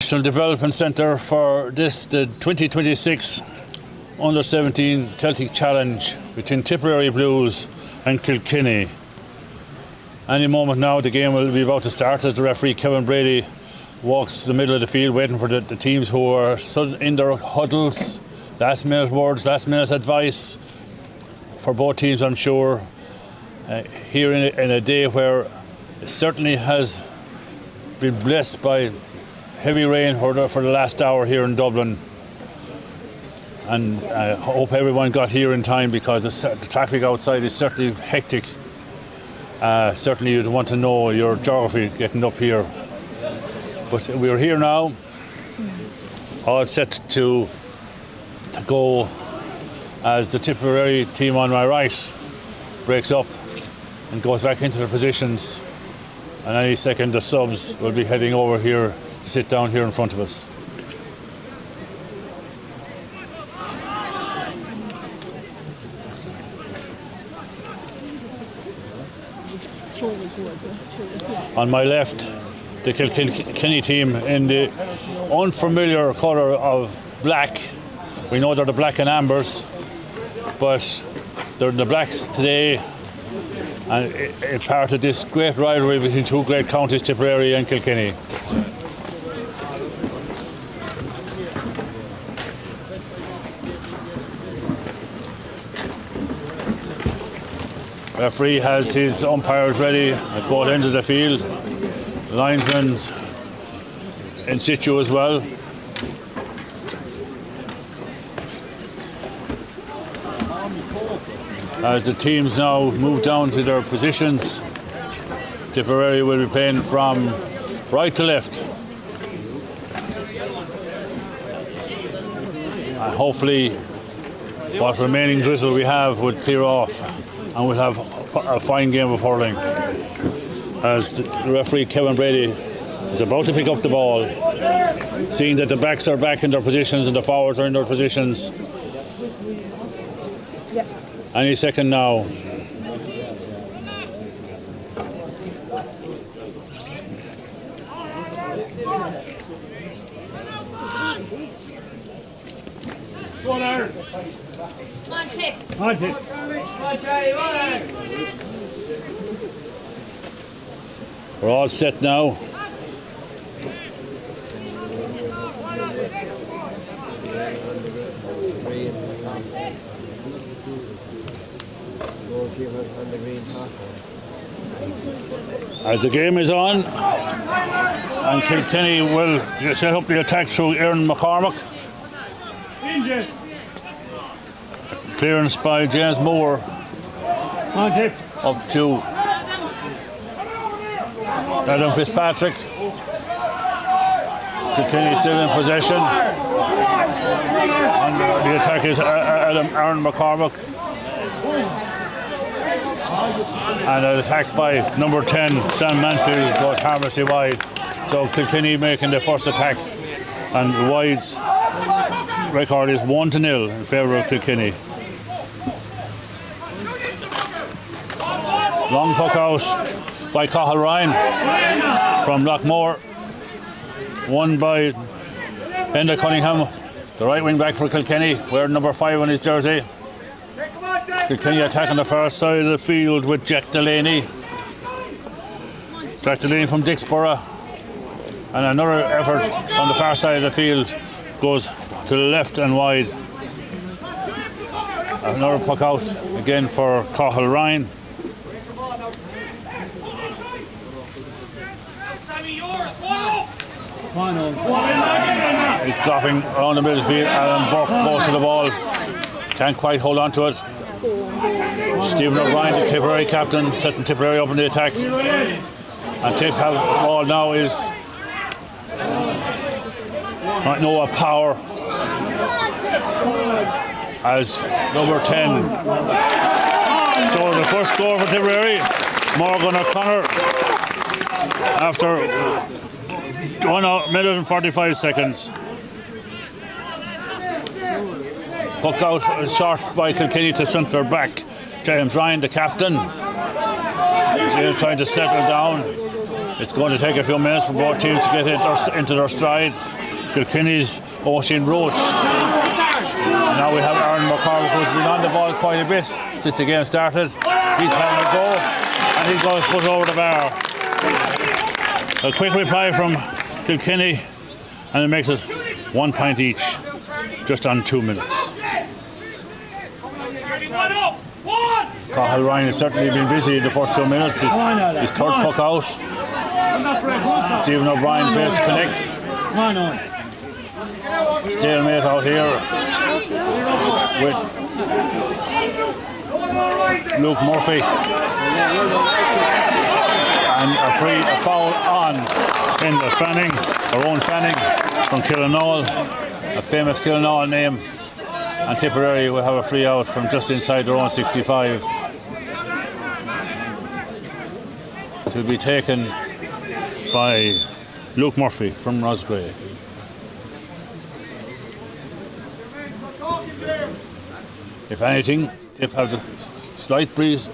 Professional Development Centre for the 2026 Under-17 Celtic Challenge between Tipperary Blues and Kilkenny. Any moment now the game will be about to start as the referee Kevin Brady walks the middle of the field waiting for the teams who are in their huddles. Last minute words, last minute advice for both teams, I'm sure. Here in a day where it certainly has been blessed by heavy rain for the last hour here in Dublin. And I hope everyone got here in time because the traffic outside is certainly hectic. Certainly you'd want to know your geography getting up here. But we're here now, all set to go as the Tipperary team on my right breaks up and goes back into their positions. And any second the subs will be heading over here to sit down here in front of us. On my left, the Kilkenny team in the unfamiliar colour of black. We know they're the black and ambers, but they're in the blacks today, and it's part of this great rivalry between two great counties, Tipperary and Kilkenny. The referee has his umpires ready at both ends of the field. The linesman's in situ as well. As the teams now move down to their positions, Tipperary will be playing from right to left. And hopefully what remaining drizzle we have will clear off and we'll have a fine game of hurling. As the referee Kevin Brady is about to pick up the ball, seeing that the backs are back in their positions and the forwards are in their positions. Any second now. On tip. We're all set now. As the game is on, and Kilkenny will set up the attack through Aaron McCormack. Clearance by James Moore. Up to Adam Fitzpatrick. Kilkenny still in possession. And the attack is Aaron McCormack. And an attack by number 10, Sam Manfield, goes harmlessly wide. So Kilkenny making the first attack. And the wide's record is 1-0 in favour of Kilkenny. Long puck out by Cathal Ryan from Lockmore. Won by Enda Cunningham, the right wing back for Kilkenny, wearing number 5 on his jersey. Kilkenny attacking the far side of the field with Jack Delaney. Jack Delaney from Dixborough. And another effort on the far side of the field goes to the left and wide. Another puck out again for Cathal Ryan. He's dropping around the middle field. Alan Burke goes to the ball. Can't quite hold on to it. Stephen O'Brien, the Tipperary captain, setting Tipperary up in the attack. And Tip have the ball now is Noah Power as number 10. So the first score for Tipperary, Morgan O'Connor, after 1 minute and 45 seconds. Hooked out short by Kilkenny to centre back. James Ryan, the captain, is trying to settle down. It's going to take a few minutes for both teams to get into their stride. Kilkenny's Oisin Roach. Now we have Aaron McCormick, who's been on the ball quite a bit since the game started. He's having a go, and he's going to put over the bar. A quick reply from Kilkenny, and it makes it 1 point each, just on 2 minutes. Cathal Ryan has certainly been busy in the first 2 minutes. His third puck out. Stephen O'Brien fails to connect. Stalemate out here with Luke Murphy. And a foul on in the Fanning, our own Fanning from Kilkenny, a famous Kilkenny name. And Tipperary will have a free out from just inside their own 65. To be taken by Luke Murphy from Roscrea. If anything, Tip have the slight breeze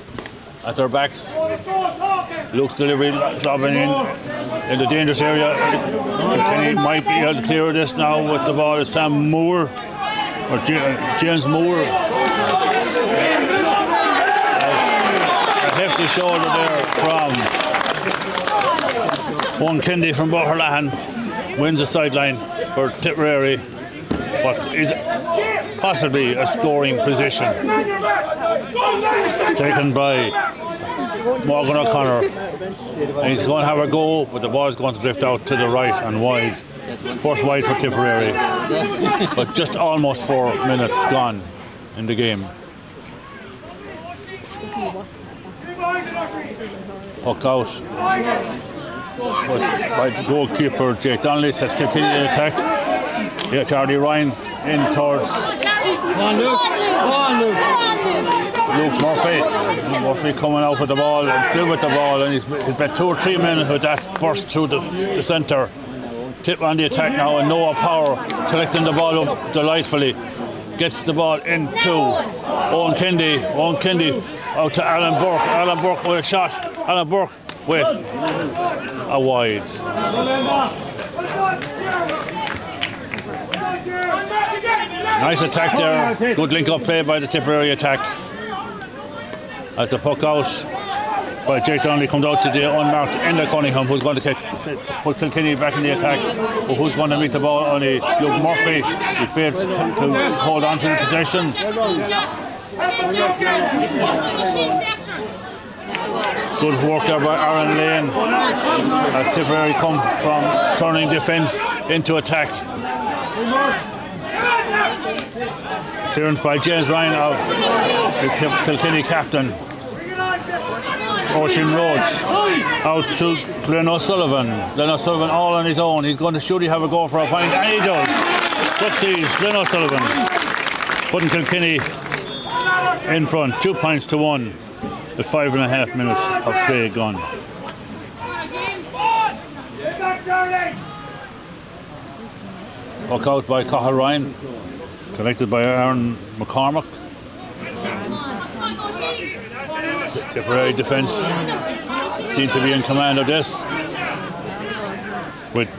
at their backs. Luke's delivery dropping in the dangerous area. Kilkenny might be able to clear this now with the ball. Sam Moore or James Moore. A hefty shoulder there from One Kendi from Boherlahan. Wins the sideline for Tipperary. What is possibly a scoring position. Taken by Morgan O'Connor. And he's going to have a go, but the ball's going to drift out to the right and wide. First wide for Tipperary. But just almost 4 minutes gone in the game. Puck out. But by the goalkeeper Jake Donnelly. That's Kilkenny in attack. Yeah, Charlie Ryan in towards Luke Murphy. Murphy coming out with the ball and still with the ball, and he's bet 2 or 3 men with that burst through the centre. Tip on the attack now, and Noah Power collecting the ball up delightfully. Gets the ball into Owen Kendi. Owen Kendi out to Alan Burke. Alan Burke with a shot. Alan Burke with a wide. Nice attack there. Good link-up play by the Tipperary attack. As the puck out by Jake Donnelly comes out to the unmarked Enda Cunningham, who's going to put Kilkenny back in the attack. But who's going to meet the ball? Only Luke Murphy. He fails to hold on to the possession. Good work there by Aaron Lane as Tipperary come from turning defence into attack. Clearance by James Ryan of the Kilkenny captain. Oisin Roach out to Glenn O'Sullivan. Glenn O'Sullivan all on his own. He's going to surely have a go for a point, and he does. Succeeds Glenn O'Sullivan, putting Kilkenny in front, 2 points to 1 with 5.5 minutes of play gone. Puck out by Cathal Ryan, connected by Aaron McCormick. Tipperary defence seem to be in command of this, with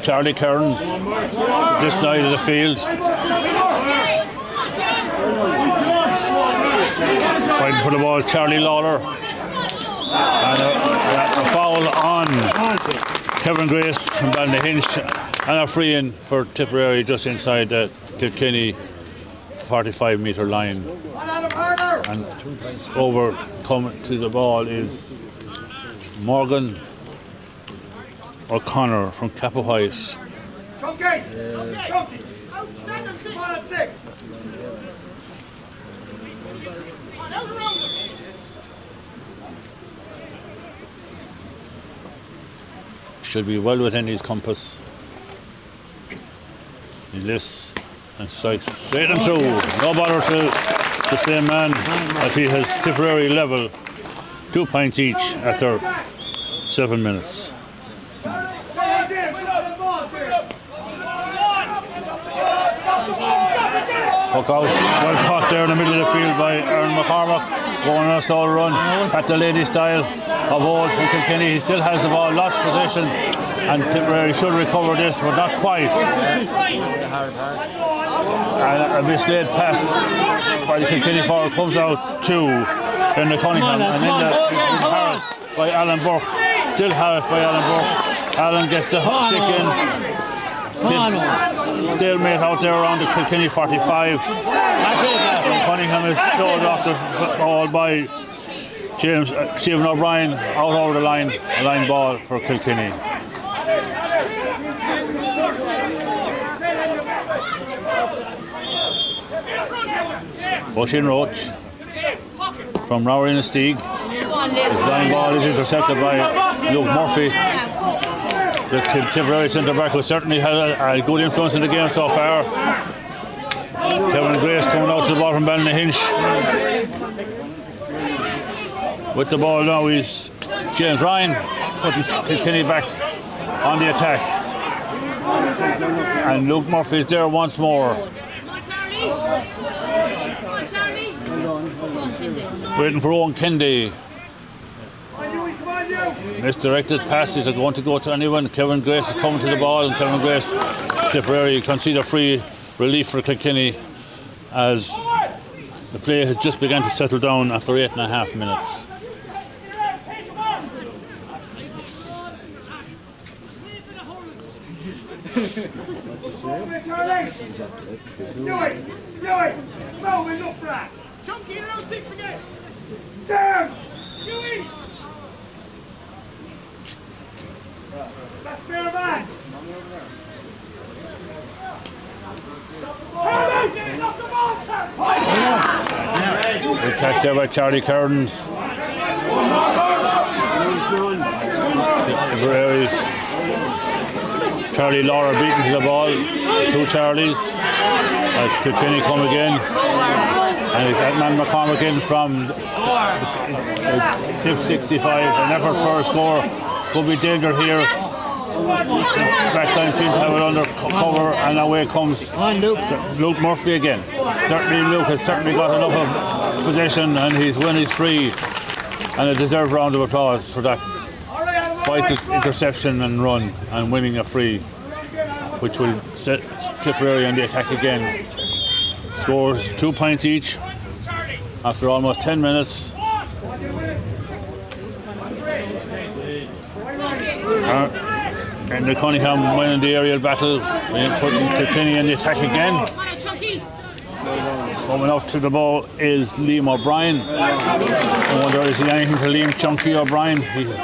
Charlie Kearns to this side of the field. Fighting for the ball, Charlie Lawler. And a foul on Kevin Grace from Ballyhinch, and a free in for Tipperary just inside the Kilkenny 45-metre line. And over coming to the ball is Morgan O'Connor from Kappa White. Should be well within his compass. He lifts and strikes straight and through. No bother to the same man as he has Tipperary level. 2 points each after 7 minutes. Puck out, well caught there in the middle of the field by Aaron McCormick, going on a sole run at the lady style of old from Kilkenny. He still has the ball, lost possession, And Tipperary should recover this, but not quite. And a mislaid pass by the Kilkenny forward comes out to the Cunningham, and then harassed by Alan Burke. Still harassed by Alan Burke. Alan gets the stick in. Stalemate out there around the Kilkenny 45. Cunningham is thrown off the ball by Stephen O'Brien, out over the line. A line ball for Kilkenny. Oisin Roach from Rower in the Steag. His line ball is intercepted by Luke Murphy. The Tipperary centre back, who certainly had a good influence in the game so far. Kevin Grace coming out to the ball from Ballynahinch. With the ball now is James Ryan, putting Kilkenny back on the attack. And Luke Murphy is there once more. Waiting for Owen Kendi. Misdirected passes are going to go to anyone. Kevin Grace is coming to the ball, and Kevin Grace, Tipperary, concede a free relief for Kilkenny as the play has just begun to settle down after 8.5 minutes. Chunky around 6 again. Down. Dewey. That's fair man. Good catch there by Charlie Currens. Tipperary's Charlie Laura beaten to the ball. 2 Charlies. As Kilkenny come again. And it's Edmund McCormick in from tip 65. An effort for a score. Could be danger here. Backline seems to have it under cover, and away comes Luke Murphy again. Certainly Luke has certainly got enough of possession, and when he's free. And a deserved round of applause for that vital interception and run and winning a free, which will set Tipperary on the attack again. Scores 2 points each after almost 10 minutes. And the Cunningham winning the aerial battle, putting Kilkenny in the attack again. Coming up to the ball is Liam O'Brien. I wonder, is he anything to Liam Chunky O'Brien? He's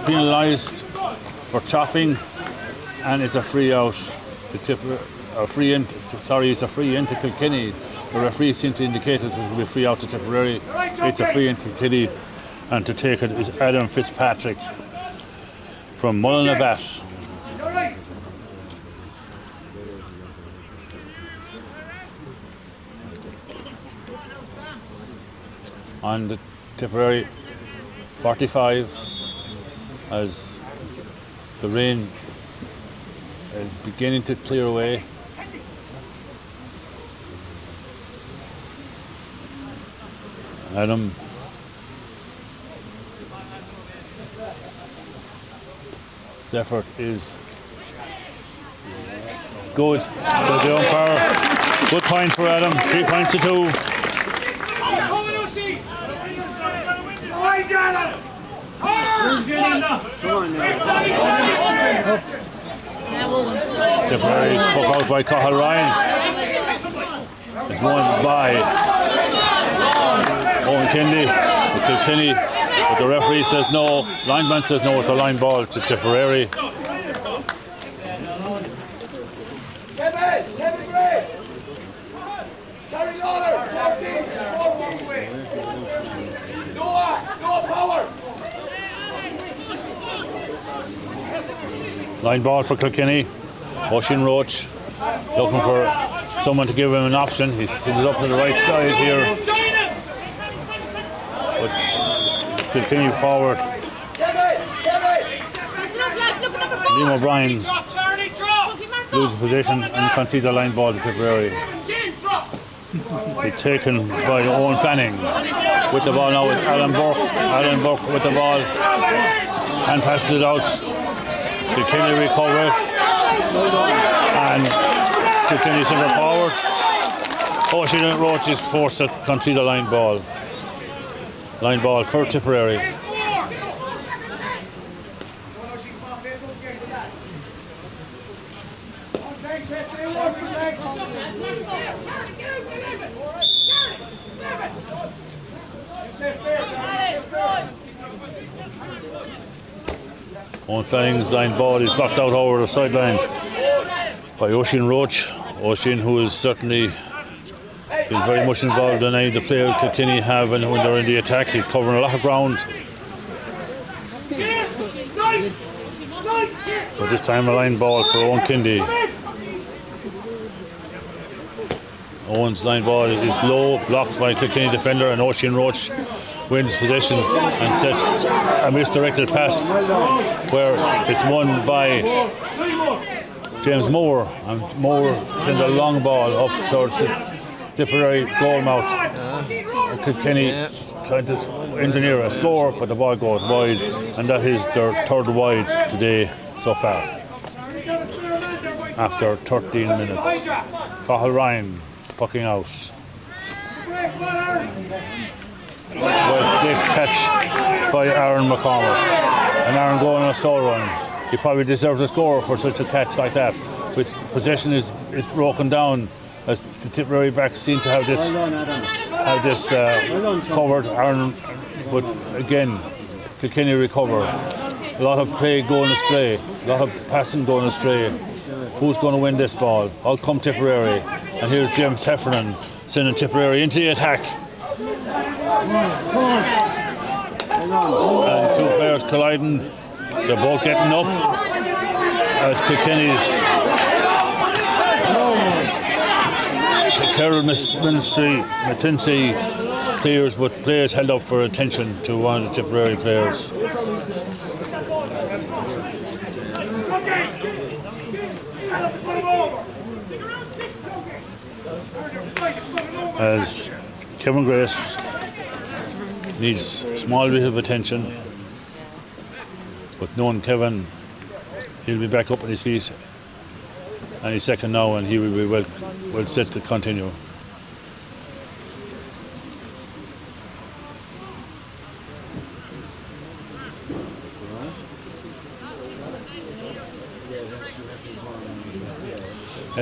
penalised for chopping, and it's a free out. It's a free into Kilkenny. The referee seemed to indicate it will be a free out to Tipperary. It's a free into Kilkenny, and to take it is Adam Fitzpatrick from Mullinavat. On the Tipperary 45, as the rain is beginning to clear away. Adam his effort is good. So the umpire, good point for Adam, 3 points to 2. Tipperary spoke out by Cathal Ryan. It's won by Owen Kendi. Kilkenny, but the referee says no. Lineman says no. It's a line ball to Tipperary. Line ball for Kilkenny. Oisin Roach looking for someone to give him an option. He's up to the right side here. But Kilkenny forward. Liam O'Brien loses position and concedes a line ball to Tipperary. It's taken by Owen Fanning. With the ball now is Alan Burke. Alan Burke with the ball and passes it out Kilkenny recover it. And Kilkenny centre forward. Oisin Roach is forced to concede a line ball. Line ball for Tipperary. Owen Fanning's line ball is blocked out over the sideline by Oisin Roach. Oisin, who is certainly been very much involved in any of the players Kilkenny have, and when they're in the attack, he's covering a lot of ground. But this time a line ball for Owen Kindy. Owen's line ball is low, blocked by Kilkenny defender, and Oisin Roach wins possession and sets a misdirected pass where it's won by James Moore, and Moore sends a long ball up towards the Tipperary goal mouth. Kilkenny trying to engineer a score, but the ball goes wide, and that is their third wide today so far after 13 minutes. Cathal Ryan pucking out. Well, great catch by Aaron McCormick, and Aaron going on a solo run. He probably deserves a score for such a catch like that. Which possession is broken down as the Tipperary backs seem to have this covered. Aaron, but again, Kilkenny recover. A lot of play going astray, a lot of passing going astray. Who's going to win this ball? Out come Tipperary, and here's James Heffernan sending Tipperary into the attack. And two players colliding. They're both getting up as Kilkenny's Carol Matincy clears, but players held up for attention to one of the Tipperary players. As Kevin Grace needs a small bit of attention, but knowing Kevin, he'll be back up on his feet any second now, and he will be well set to continue.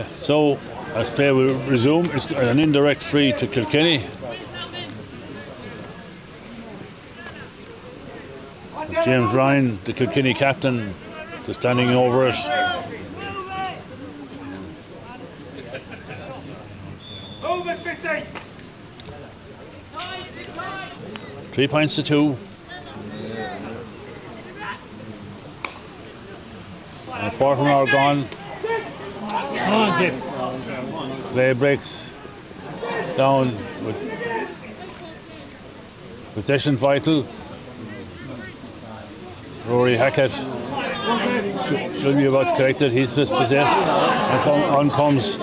So, as play will resume, it's an indirect free to Kilkenny. James Ryan, the Kilkenny captain, just standing over it. 3 points to 2. And a quarter of an hour gone. Play breaks down with possession vital. Rory Hackett should be about to correct it. He's dispossessed. And on comes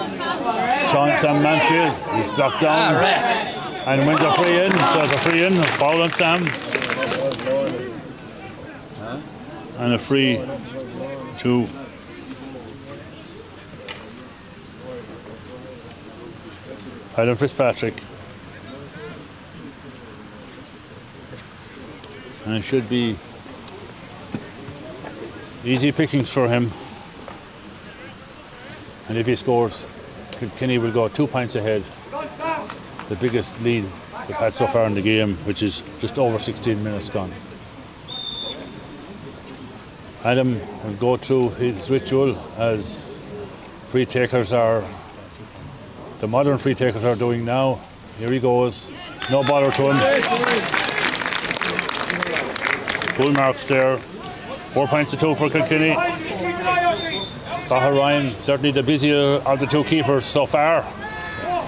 Sam Mansfield. He's blocked down. And wins a free in. So it's a free in. A foul on Sam. And a free to Alan Fitzpatrick. And it should be easy pickings for him. And if he scores, Kilkenny will go 2 points ahead. The biggest lead they've had so far in the game, which is just over 16 minutes gone. Adam will go through his ritual as free takers are, the modern free takers are doing now. Here he goes. No bother to him. Full marks there. 4 points to 2 for Kilkenny. Cathal Ryan, certainly the busier of the two keepers so far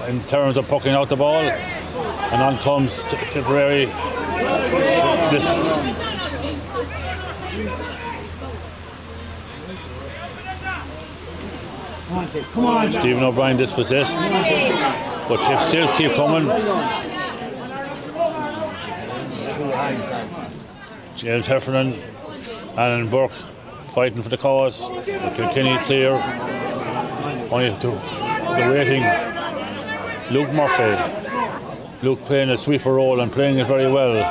in terms of pucking out the ball. And on comes Tipperary. Come on. Stephen O'Brien dispossessed, but Tip still keep coming. James Heffernan, Alan Burke fighting for the cause. Kilkenny clear. Only to the waiting Luke Murphy. Luke playing a sweeper role and playing it very well.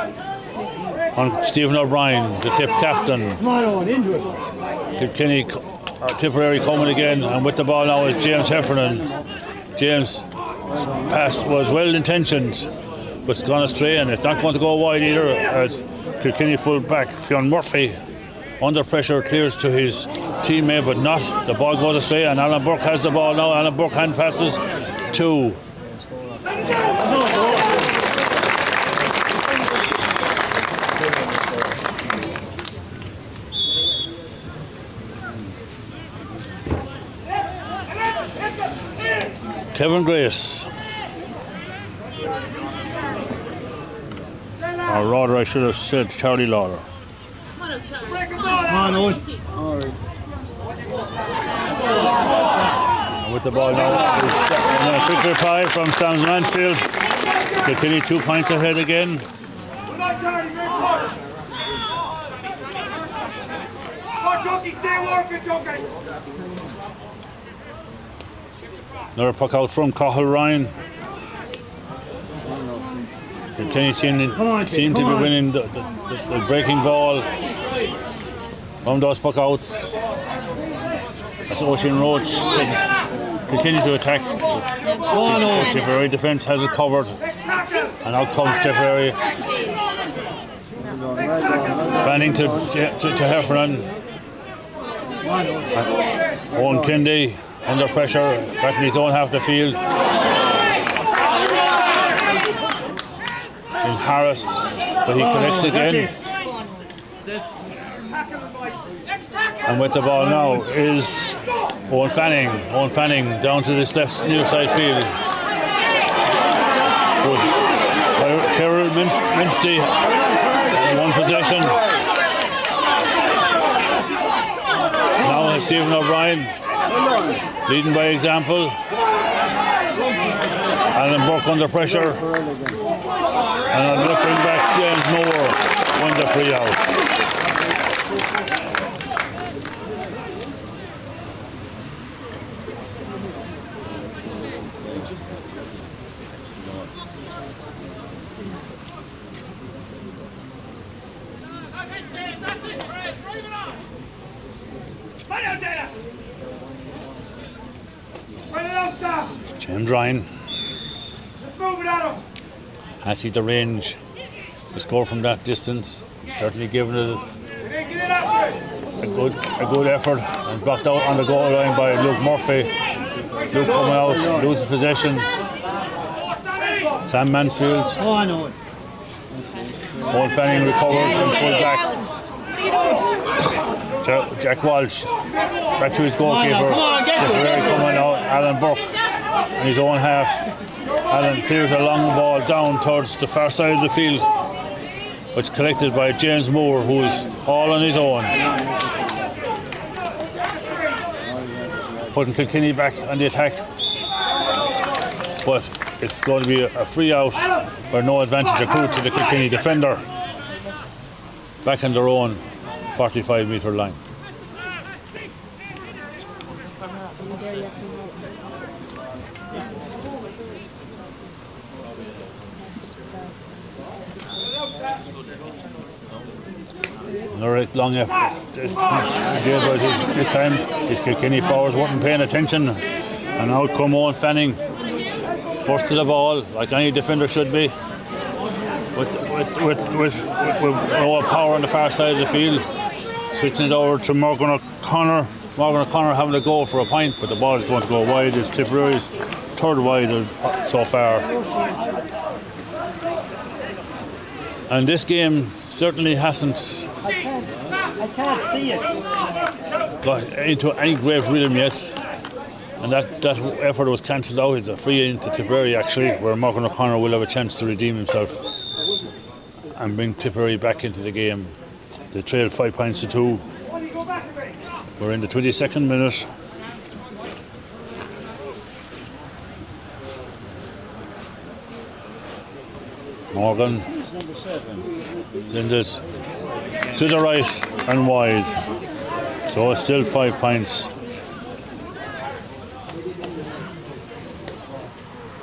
On Stephen O'Brien, the tip captain. Kilkenny, Tipperary coming again, and with the ball now is James Heffernan. James' pass was well intentioned, but it's gone astray, and it's not going to go wide either, as Kilkenny full back Fionn Murphy under pressure clears to his teammate, but not. The ball goes astray, and Alan Burke has the ball now. Alan Burke hand passes to Kevin Grace. Or rather, I should have said Charlie Lawler. With the ball now, a quick reply from Sam Mansfield. Kilkenny 2 points ahead again. Another puck out from Cathal Ryan. Kilkenny seem to be winning the breaking ball from those puck outs. As Ocean Roach sends Kilkenny to attack. The Tipperary defence has it covered. And out comes Tipperary. Fanning to Heffernan. Owen Kendi under pressure, back in his own half the field. Embarrassed, but he connects again. And with the ball now is Owen Fanning. Owen Fanning down to this left near side field. Carol Minstey in one possession. Now Stephen O'Brien leading by example. Alan Burke under pressure. And on left wing back, James Moore wins the free out. James Ryan has he the range to score from that distance. He's certainly given it a good effort, and blocked out on the goal line by Luke Murphy. Luke coming out, loses possession. Sam Mansfield. Owen Fanning recovers and full back. Jack Walsh back to his goalkeeper. Tipperary coming out, Alan Burke in his own half. Alan clears a long ball down towards the far side of the field, which is collected by James Moore, who is all on his own. Putting Kilkenny back on the attack, but it's going to be a free out where no advantage accrued to the Kilkenny defender. Back on their own 45-metre line. Another long effort. This time, his Kilkenny forwards weren't paying attention, and out come Owen Fanning, first to the ball, like any defender should be, with more power on the far side of the field, switching it over to Morgan O'Connor. Morgan O'Connor having a go for a point, but the ball is going to go wide. It's Tipperary's third wide so far. And this game certainly hasn't I can't see it. got into any great rhythm yet. And that effort was cancelled out. It's a free into Tipperary actually, where Morgan O'Connor will have a chance to redeem himself and bring Tipperary back into the game. They trail 5 points to 2. We're in the 22nd minute. Morgan sends it to the right and wide. So it's still 5 points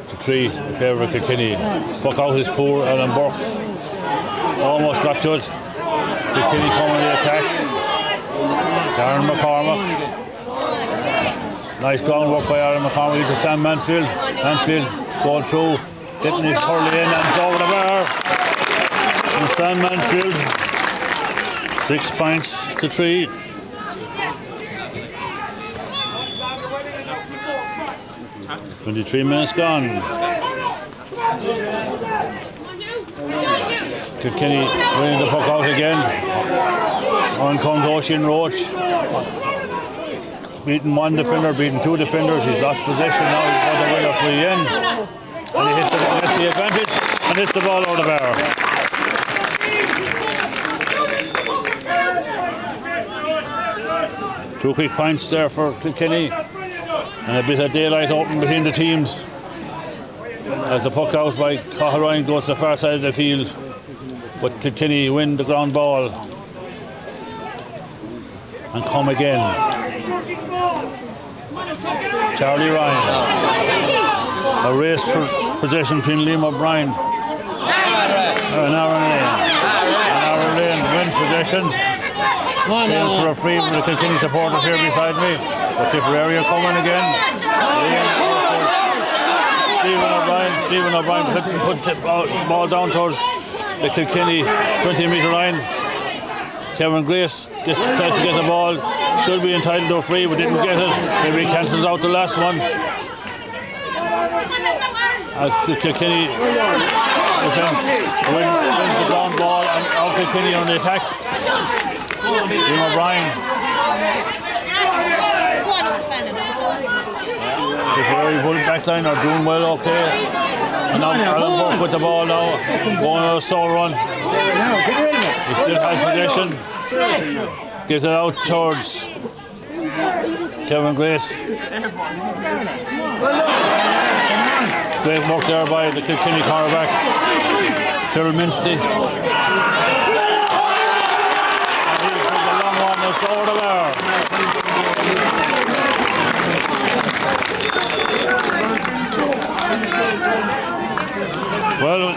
to 3 in favour of Kilkenny. Fuck out his poor Alan Burke. Almost got to it. Kilkenny coming the attack. Darren McCormack. Nice groundwork by Aaron McCormack into Sam Mansfield. Mansfield going through, getting his curly in and it's over the bar. And Sam Mansfield, 6 points to 3. "23 minutes gone." Kilkenny winning the puck out again. On comes Oisin Roach. Beating 1 defender, beating 2 defenders. He's lost possession now. He's got the winner for the end. And he gets the advantage and hits the ball over the bar. Two quick points there for Kilkenny. And a bit of daylight open between the teams. As the puck out by Cathal Ryan goes to the far side of the field. But Kilkenny win the ground ball. And come again. Charlie Ryan. A race for possession between Liam O'Brien and Aaron Lane. And Aaron Lane wins possession. Going for a free with the Kilkenny supporters here beside me. The Tipperary are coming again. Stephen O'Brien put the ball down towards the Kilkenny 20-metre line. Kevin Grace tries to get the ball. Should be entitled to a free, but didn't get it. Maybe he cancels out the last one. As the Kilkenny defence wins the ground ball and out Kilkenny on the attack. Liam O'Brien. Tipperary Bull backline are doing well, okay. And now Alan Burke with the ball now, going on a slow run. He still has possession. Gives it out towards Kevin Grace. Great work there by the Kilkenny cornerback, Kieran Minstey. And he's a long one, it's over the bar. Well,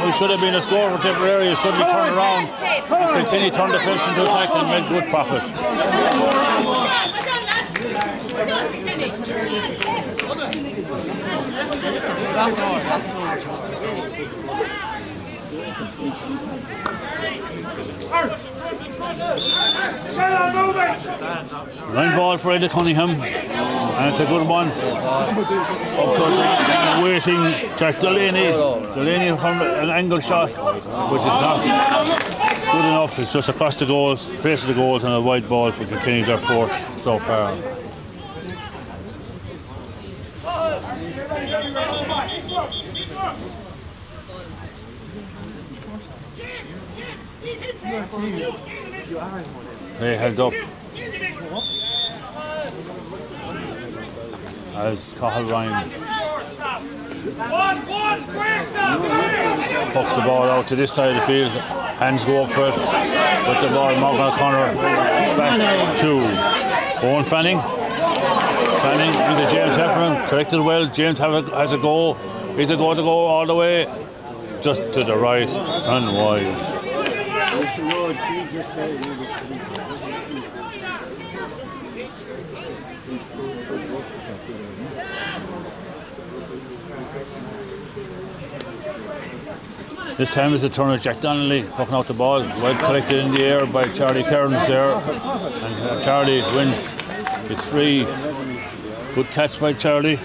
we should have been a score for Tipperary. Suddenly turned around. Kilkenny turned the fence into attack and made good profit. Line ball for Eddie Cunningham. And it's a good one. Up to waiting Jack Delaney. Delaney from an angle shot, which is not good enough. It's just across the goals, face of the goals, and a wide ball for Kilkenny, their fourth so far. They held up as Cathal Ryan pucks the ball out to this side of the field. Hands go up for it. Put the ball, Morgan O'Connor back to Owen Fanning. Fanning into James Heffernan. Corrected well. James has a go. He's a go to go all the way. Just to the right and wide. This time is the turn of Jack Donnelly, pucking out the ball, well collected in the air by Charlie Kearns there, and Charlie wins. It's free. Good catch by Charlie.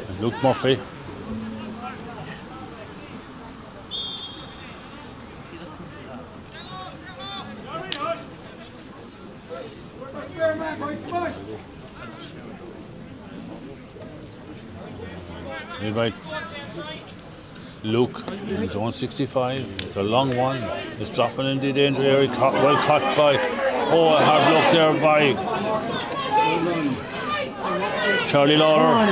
And Luke Murphy. Made by Luke in his own 65. It's a long one. It's dropping in the danger area. Well caught by. Oh, a hard look there by Charlie Lawler.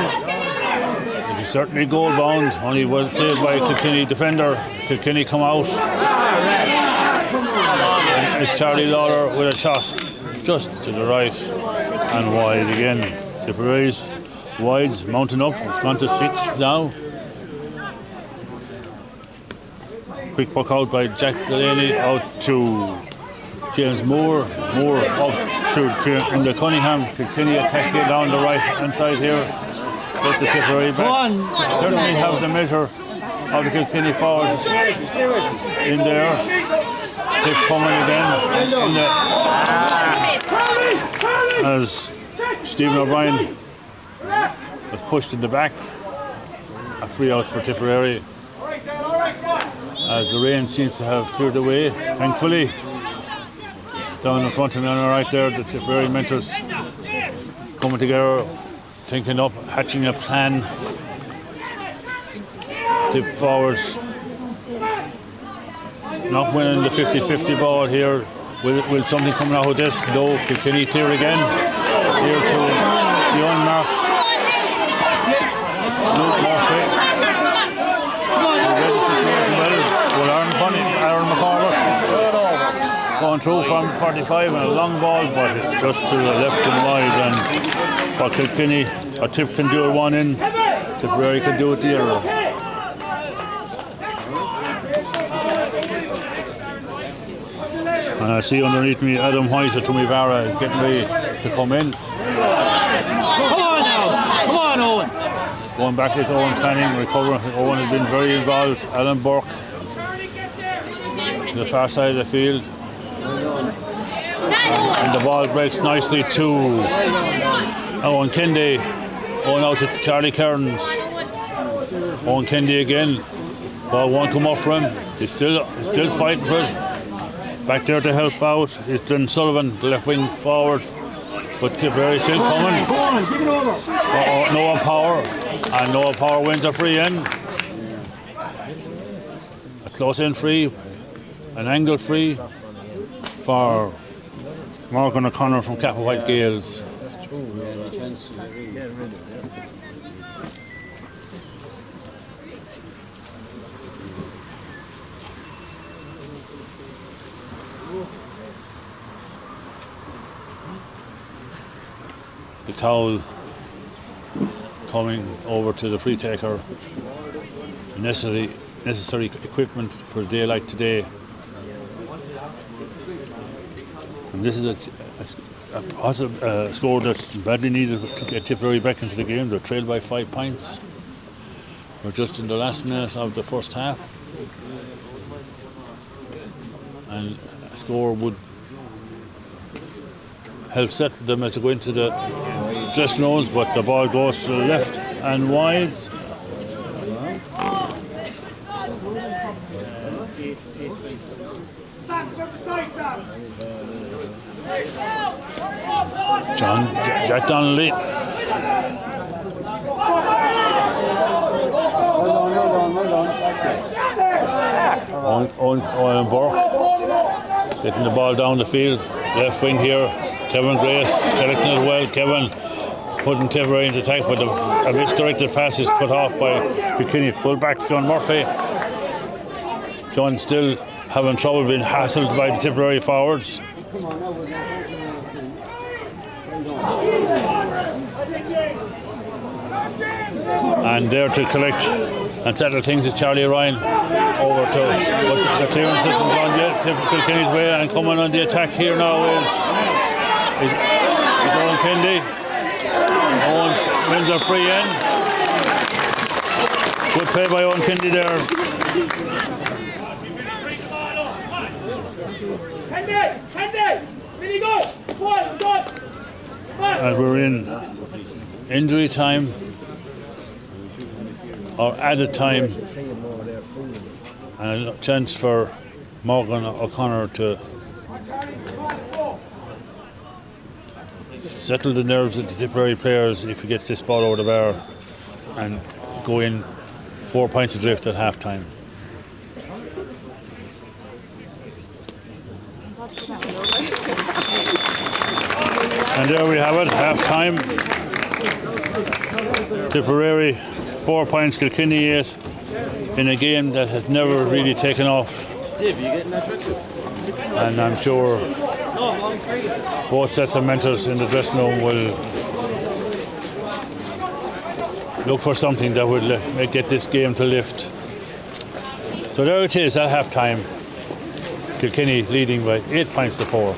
certainly goal bound, only well saved by Kilkenny defender. Kilkenny come out. And it's Charlie Lawler with a shot just to the right and wide again. Tipperary's wides mounting up. It's gone to 6 now. Quick puck out by Jack Delaney out to James Moore. Moore up to in the Cunningham. Kilkenny attacking down the right hand side here. Get the Tipperary back. Certainly have the measure of the Kilkenny forwards in there. Tip coming again in the, as Stephen O'Brien was pushed in the back. A free out for Tipperary as the rain seems to have cleared away, thankfully. Down in front of me on the right there, the Tipperary mentors coming together, thinking up, hatching a plan. Tip forwards not winning the 50-50 ball here. Will something coming out of this? No. Kilkenny clear again. Here to the unmarked Luke Murphy. Read the situation well. Will Aaron McCormick going through from 45 and a long ball, but it's just to the left and wide. And what Kilkenny or Tip can do it one in, Tipperary can do it the other. And I see underneath me Adam White or Tommy Vara is getting ready to come in. Come on now! Come on, Owen! Going back to Owen Fanning, recovering. Owen has been very involved. Alan Burke to the far side of the field. And the ball breaks nicely to Owen Kendi. Owen out to Charlie Kearns. Owen Kendi again. Ball won't come up for him. He's still fighting for it. Back there to help out is Glenn Sullivan, the left wing forward. But Tipperary still coming. Noah Power. And Noah Power wins a free end. A close end free. An angle free for Morgan O'Connor from Kappa White Gales. The towel coming over to the free taker. Necessary equipment for a day like today. And this is a positive score that's badly needed to get Tipperary back into the game. They're trailed by 5 points. We're just in the last minute of the first half. And a score would help settle them as they go into the dressing rooms, but the ball goes to the left and wide. Jack Donnelly. Owen Burke getting the ball down the field. Left wing here. Kevin Grace collecting it well. Kevin putting Tipperary into attack, but a misdirected pass is cut off by Kilkenny. Full back Fionn Murphy. Fionn still having trouble being hassled by the Tipperary forwards. And there to collect and settle things is Charlie Ryan over to the clearance isn't gone yet. Kilkenny's way, and coming on the attack here now is Owen Kendi. Owen wins a free end. Good play by Owen Kendi there. Kendi! Really go! Go! And we're in injury time or added time, and a chance for Morgan O'Connor to settle the nerves of the Tipperary players if he gets this ball over the bar and go in 4 points adrift at half time. And there we have it, half time. Tipperary 4 points, Kilkenny 8, in a game that has never really taken off. Dave, you getting that tracksuit? And I'm sure both sets of mentors in the dressing room will look for something that would get this game to lift. So there it is at half time. Kilkenny leading by 8 points to 4.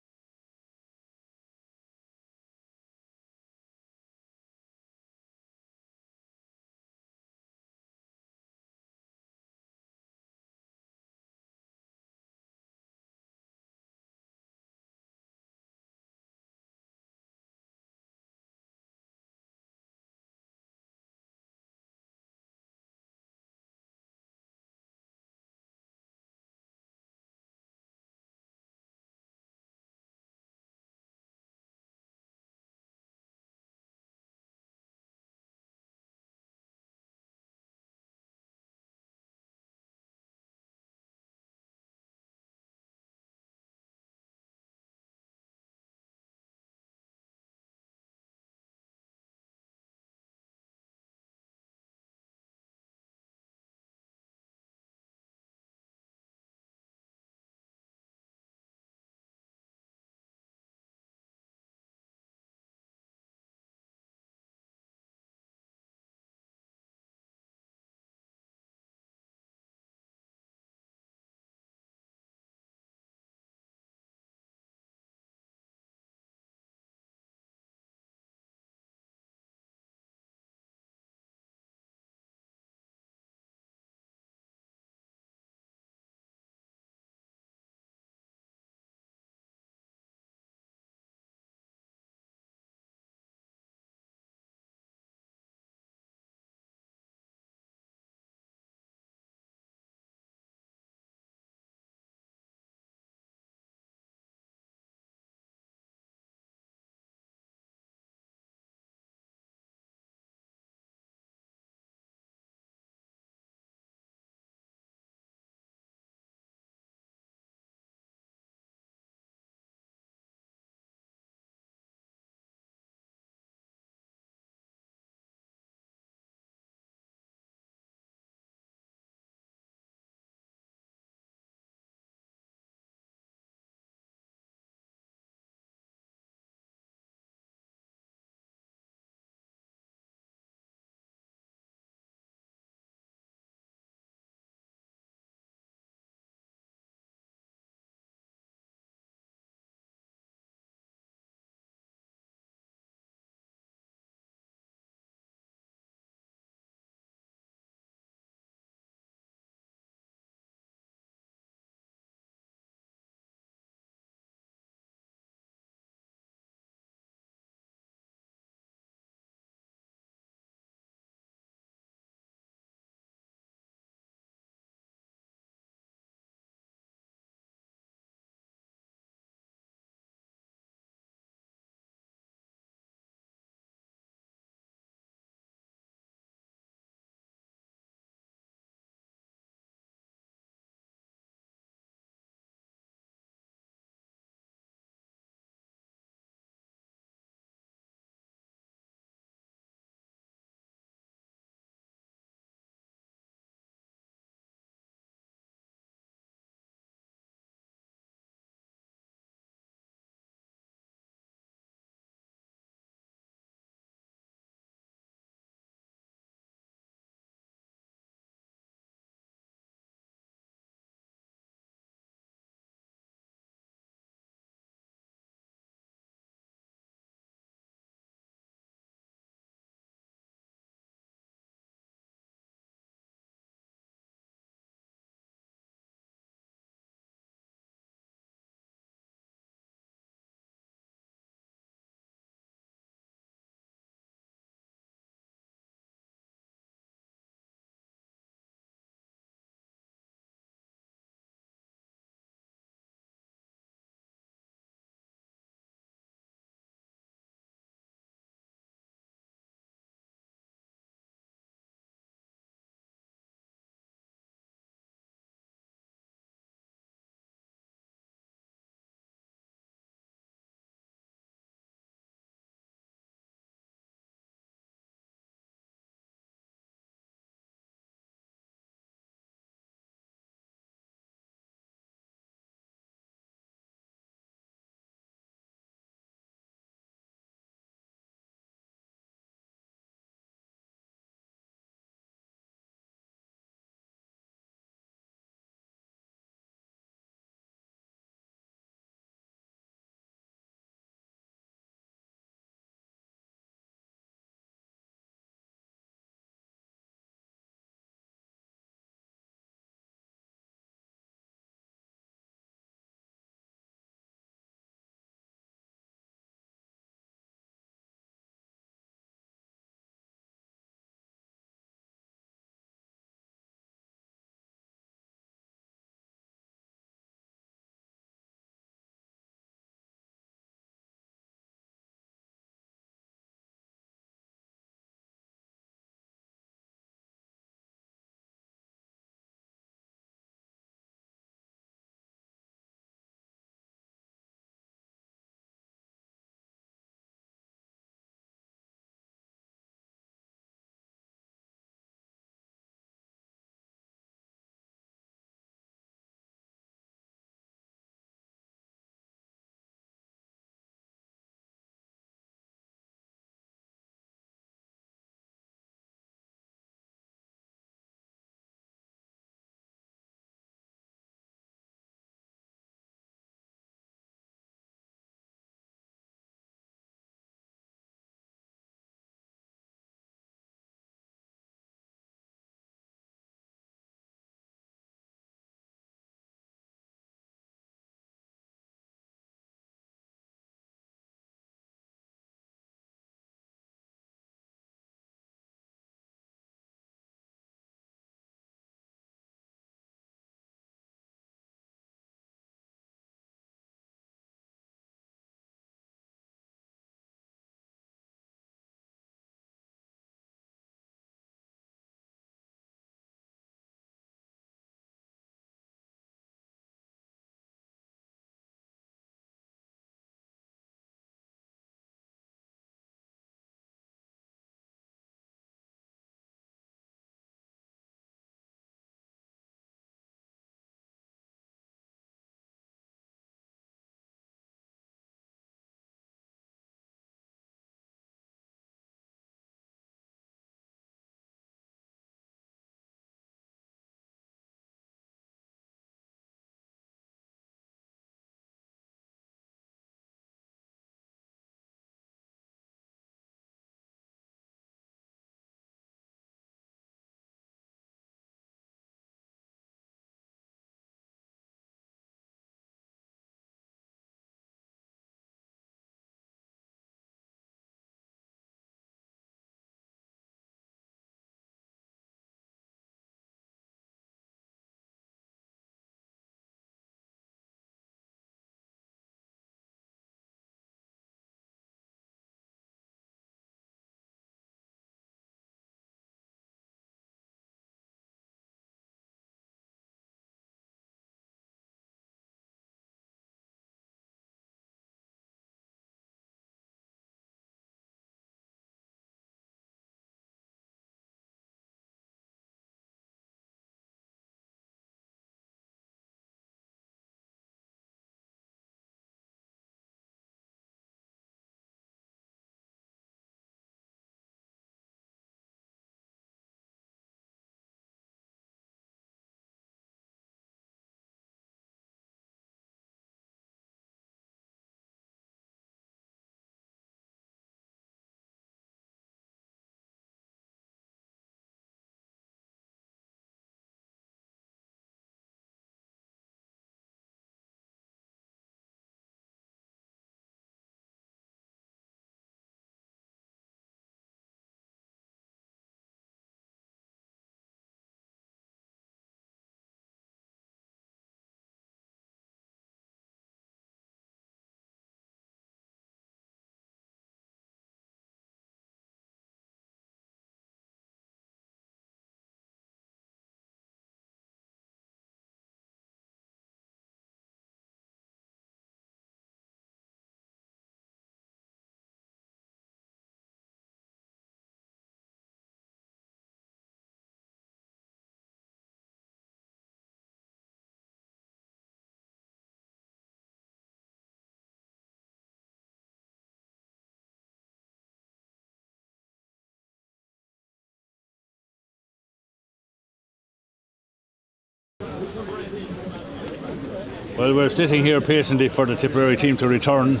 Well, we're sitting here patiently for the Tipperary team to return.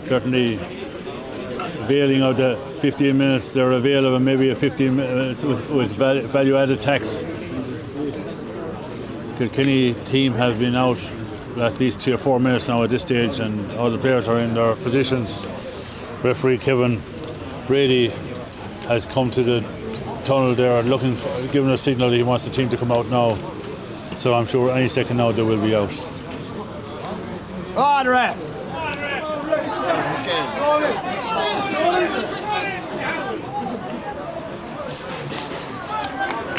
Certainly availing of the 15 minutes they're available, maybe a 15 minutes with value-added tax. Kilkenny team have been out at least 3 or 4 minutes now at this stage, and all the players are in their positions. Referee Kevin Brady has come to the tunnel there, giving a signal that he wants the team to come out now. So I'm sure any second now they will be out. On, ref.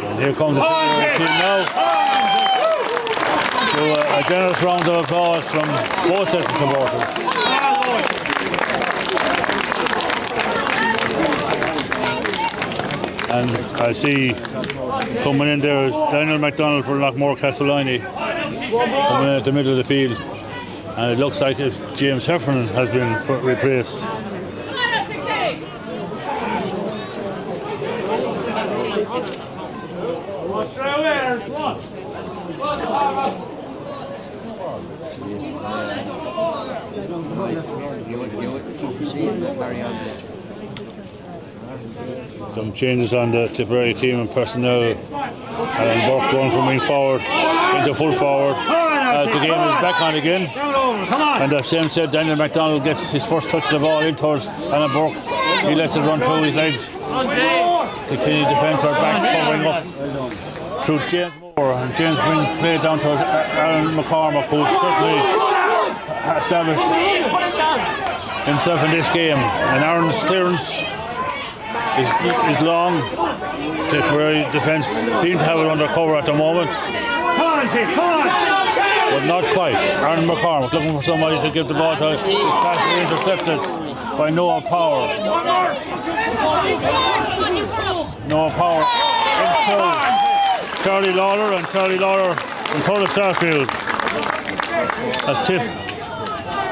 And here comes the team now. So a generous round of applause from both sets of supporters. And I see coming in there is Daniel MacDonald for Lockmore Castellani, coming in at the middle of the field. And it looks like James Heffernan has been replaced. Some changes on the Tipperary team and personnel. Alan Burke going from wing forward into full forward. The game is back on again. And the same said, Daniel MacDonald gets his first touch of the ball in towards Alan Burke. He lets it run through his legs. The Kilkenny defence are back covering up through James Moore. And James brings play down towards Aaron McCormack, who's certainly established himself in this game. And Aaron's clearance is long. Tipperary defence seem to have it under cover at the moment. But not quite. Aaron McCormack looking for somebody to give the ball to. His pass is intercepted by Noah Power. Noah Power into Charlie Lawler, and Charlie Lawler from Thurles Starfield has tipped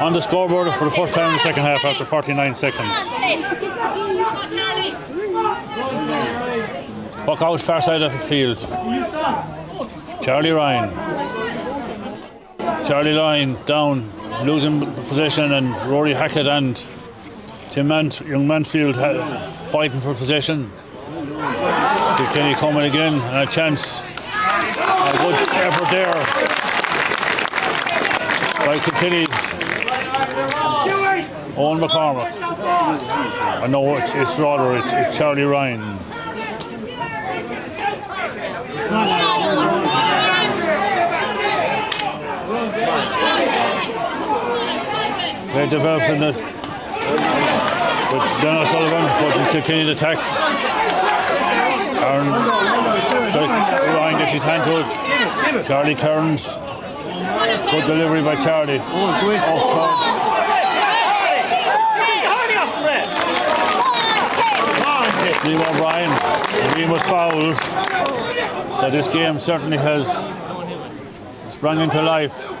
on the scoreboard for the first time in the second half after 49 seconds. Puck out far side of the field. Charlie Ryan down, losing possession, and Rory Hackett and young Manfield fighting for possession. Kilkenny coming again, and a chance. A good effort there by Kilkenny's Owen McCormack. I know it's rather it's Charlie Ryan. They developed in it with Dennis Sullivan putting Kilkenny in attack. Ryan gets his hand to it. Charlie Kearns. Good delivery by Charlie. Liam O'Brien. Liam was fouled. So this game certainly has sprung into life.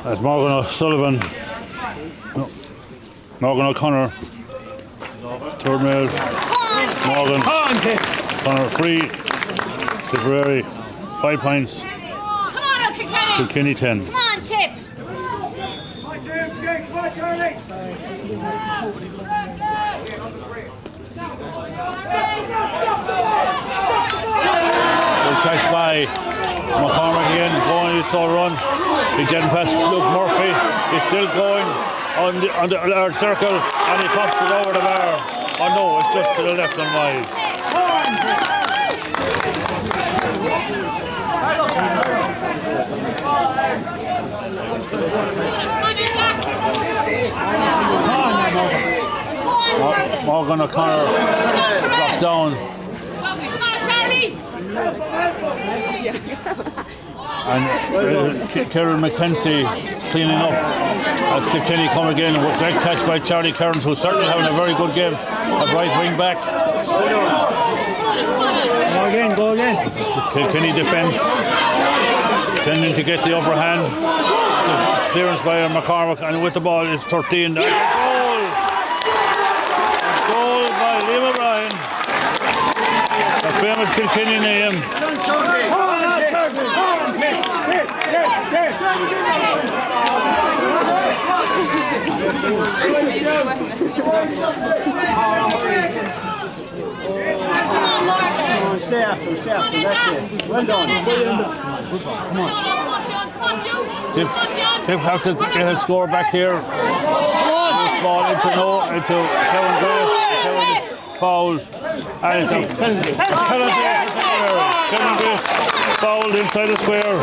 As Morgan O'Sullivan, Morgan O'Connor, third male, Morgan O'Connor free, Tipperary 5 points, Kilkenny 10. Come on, Tip. Good catch by McCormack again, going his sole run. He didn't pass Luke Murphy. He's still going on the large circle, and he pops it over the bar. Oh no, it's just to the left and wide. Morgan O'Connor dropped down. And Kieran McKenzie cleaning up as Kilkenny come again with great catch by Charlie Kearns, who's certainly having a very good game at right wing back. again, go again. The Kilkenny defence tending to get the upper hand. It's clearance by McCormick, and with the ball it's 13. That's a goal! A goal by Liam O'Brien. The famous Kilkenny name. Stay after, that's it. Well done. Tip have to get a score back here. This ball into Kevin Grace. Kevin is fouled. And it's a penalty. Kevin Grace fouled inside the square.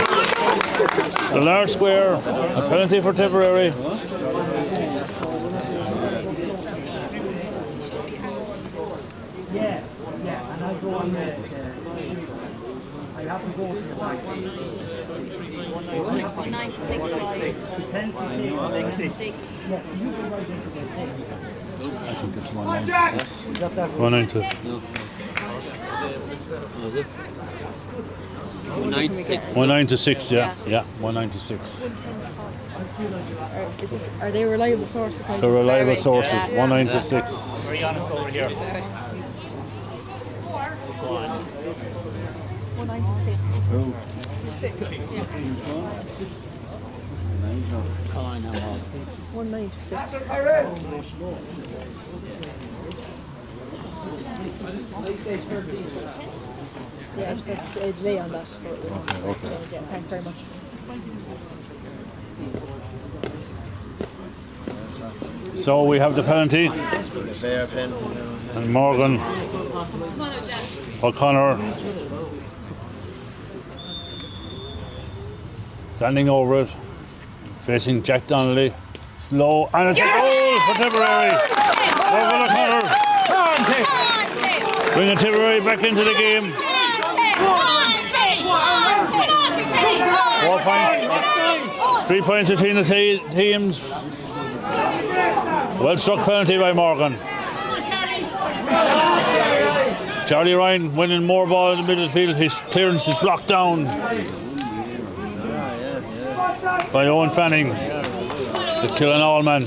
The large square. A penalty for Tipperary. Yeah, and I go on there. I have to go to the back. 196 wide. 196. I think it's 196. 190. 196. 196, yeah. Yeah, 196. Are they reliable sources? The reliable sources, 196. Very honest over here. 196. Yeah, that's a delay on that. So Okay. yeah, thanks very much. So we have the penalty. And Morgan O'Connor standing over it, facing Jack Donnelly. Slow, and it's a goal for Tipperary. Morgan O'Connor bringing Tipperary back into the game. 4 points, 3 points between the teams. Well struck penalty by Morgan. Charlie Ryan winning more ball in the middle field. His clearance is blocked down by Owen Fanning, the Kilkenny man.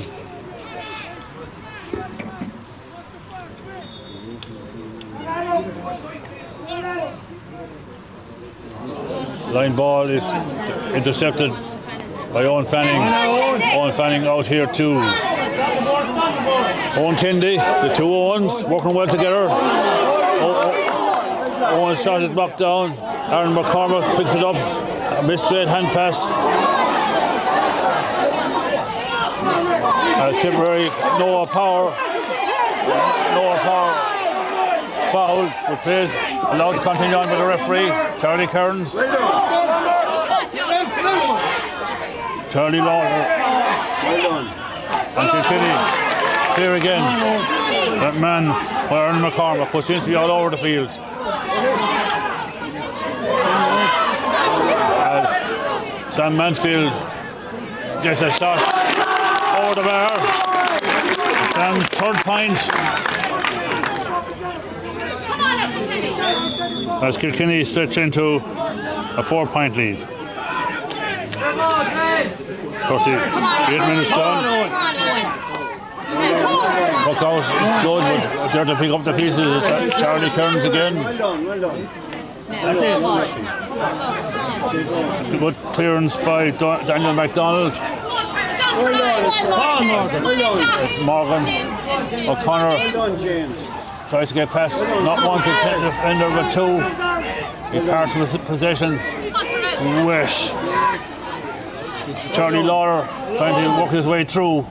Line ball is intercepted by Owen Fanning. Owen Fanning out here too. Owen Kendi, the two Owens working well together. Owen's shot is blocked down. Aaron McCormick picks it up. A missed straight hand pass. As Tipperary, Noah Power foul with plays allowed to continue on with the referee, Charlie Kearns. Charlie Lawler. And Kilkenny clear again. That man, Aaron McCormick, who seems to be all over the field. As Sam Mansfield gets a shot over the bar. Sam's third point. As Kilkenny stretch into a 4-point lead. 38 minutes gone. Puck out is good, but there to pick up the pieces. Charlie Kearns again. Good clearance by Daniel MacDonald. It's Morgan O'Connor. Tries to get past not one to defender but two. He parts with possession. Wish. Charlie Lawler trying to work his way through.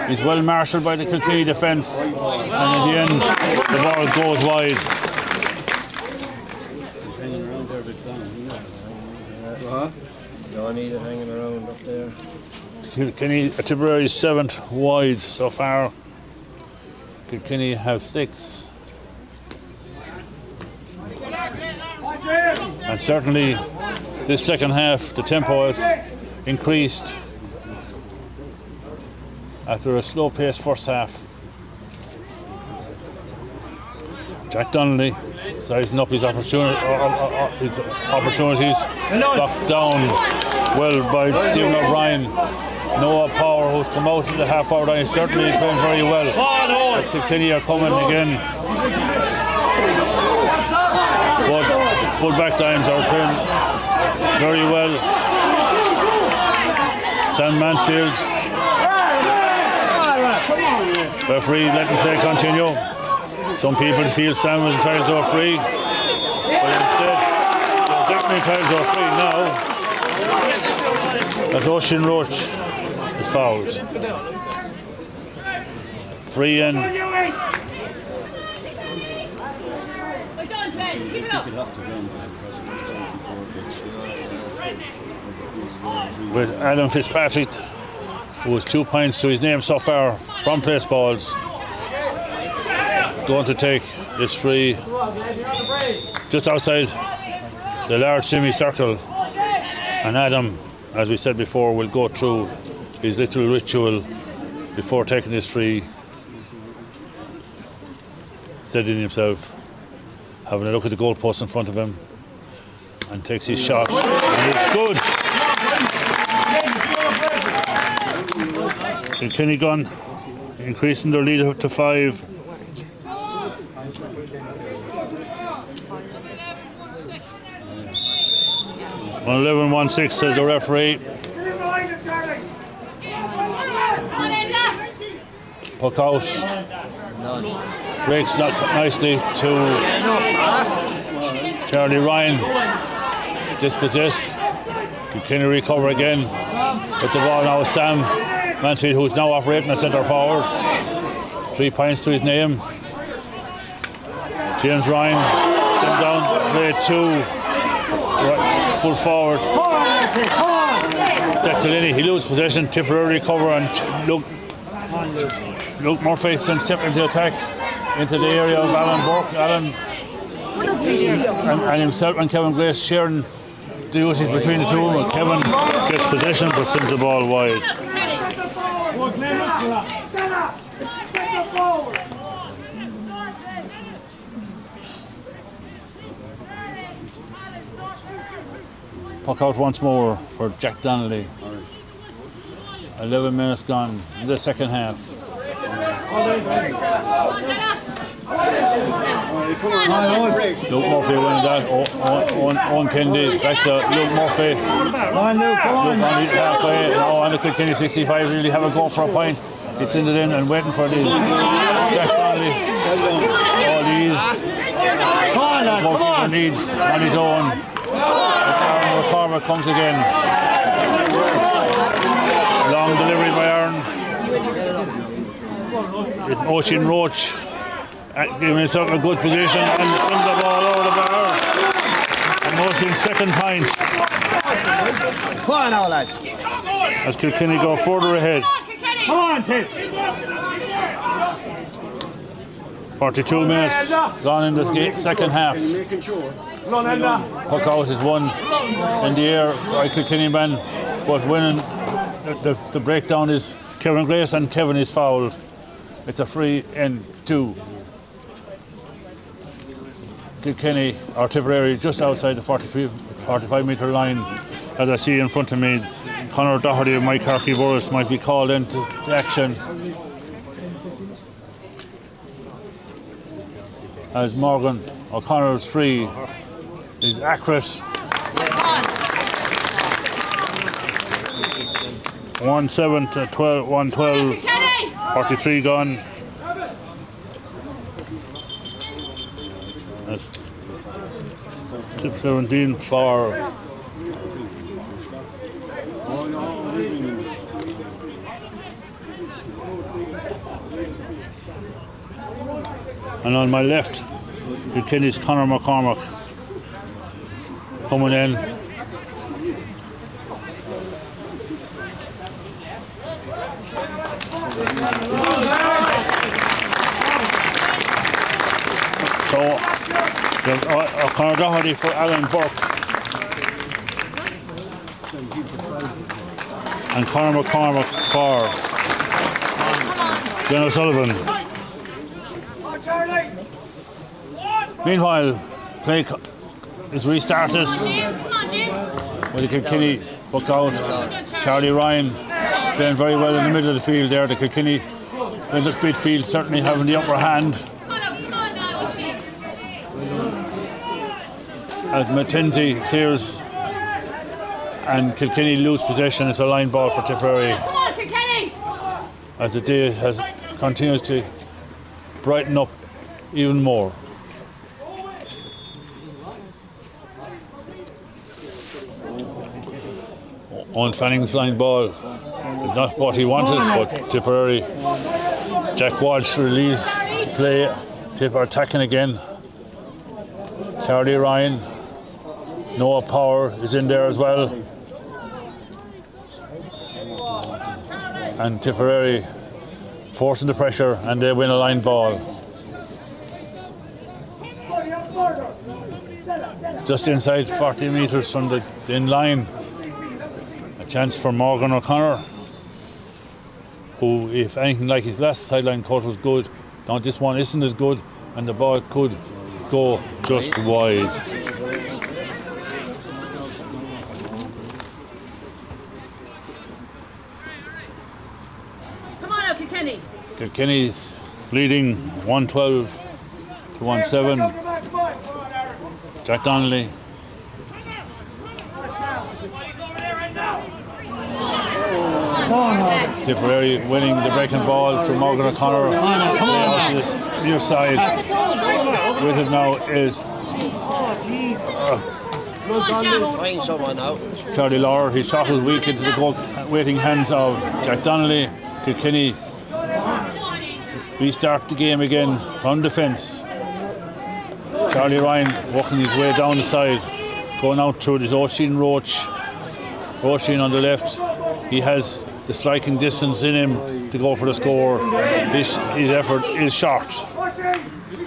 He's well marshalled by the Kilkenny defence, and in the end the ball goes wide. Don't need it hanging around up there. Kilkenny, Tipperary 7th wide so far. Kilkenny have 6. And certainly this second half the tempo has increased after a slow-paced first half. Jack Donnelly sizing up his opportunities. Blocked down well by Stephen O'Brien. Noah Power, who's come out to the half-hour line, certainly playing very well. Kilkenny are coming again. But full back lines are playing very well. Sam Mansfield. Referee letting play continue. Some people feel Sam was entitled to a free, but instead they're definitely entitled to a free now. As Ocean Roach is fouled. Free in. With Adam Fitzpatrick, who has 2 points to his name so far from place balls, going to take this free just outside the large semicircle, and Adam, as we said before, will go through his little ritual before taking this free, steadying himself, having a look at the goalpost in front of him, and takes his shot, and it's good. Kilkenny gun increasing their lead up to 5. On 11-1-6 says the referee. Puck out. Breaks nicely to Charlie Ryan. Dispossessed. Kilkenny recover again. With the ball now is Sam Mansfield, who's now operating as centre forward. 3 points to his name. James Ryan sent down, play 2. Right, full forward. Jack Delaney, he loses possession. Tipperary recover, and Luke Murphy sends Tip into attack into the area of Alan Burke. Alan and himself and Kevin Grace sharing the duties between the two of them. Kevin gets possession but sends the ball wide. Puck out once more for Jack Donnelly. 11 minutes gone in the second half. Luke Murphy winning that. Owen Kennedy back to Luke Murphy. Luke on his halfway. Now on the Kilkenny 65 really have a go for a point. He's sending it in and waiting for this. Jack Donnelly. All these. Come on, needs on his own. McCormick comes again. Long delivery by Aaron. With Ocean Roach giving himself a good position and sends the ball over the bar. And Ocean's second point. Come on now, lads. As Kilkenny go further ahead. Come on, Ted. 42 minutes gone in the second half. Puck out is won in the air by Kilkenny man, but winning the breakdown is Kevin Grace, and Kevin is fouled. It's a free and 2. Kilkenny or Tipperary just outside the 45 metre line. As I see in front of me, Conor Doherty and Mike Harkey-Burris might be called into action. As Morgan O'Connor's free is accurate. 1-7 to 12, 1-12, 43 gone. That's tip 17 for and on my left, Kilkenny's Conor McCormick coming in. So, Conor Doherty for Alan Burke. And Conor McCormick for Glenn O'Sullivan. Meanwhile, play is restarted Come on, James. with the Kilkenny buck out. Charlie Ryan playing very well in the middle of the field there. The Kilkenny midfield certainly having the upper hand. Come on now, Oisin. As Mackenzie clears and Kilkenny lose possession, it's a line ball for Tipperary. Come on, Kilkenny. As the day continues to brighten up even more. Owen Fanning's line ball is not what he wanted, but Tipperary. Jack Walsh release play. Tip are attacking again. Charlie Ryan. Noah Power is in there as well. And Tipperary forcing the pressure, and they win a line ball. Just inside 40 metres from the in line. A chance for Morgan O'Connor, who, if anything like his last sideline cut was good, now this one isn't as good, and the ball could go just wide. Come on now, Kilkenny. Kilkenny's leading 112 to 17. Jack Donnelly. Tipperary winning the breaking ball to Morgan O'Connor. Out to this near side. With it now is Come on, Jack. Find someone now. Charlie Lauer. He shottled weak into the waiting hands of Jack Donnelly. Kilkenny restart the game again from defence. Charlie Ryan walking his way down the side, going out through this Oisin Roach. Oisin on the left. He has the striking distance in him to go for the score. His effort is short.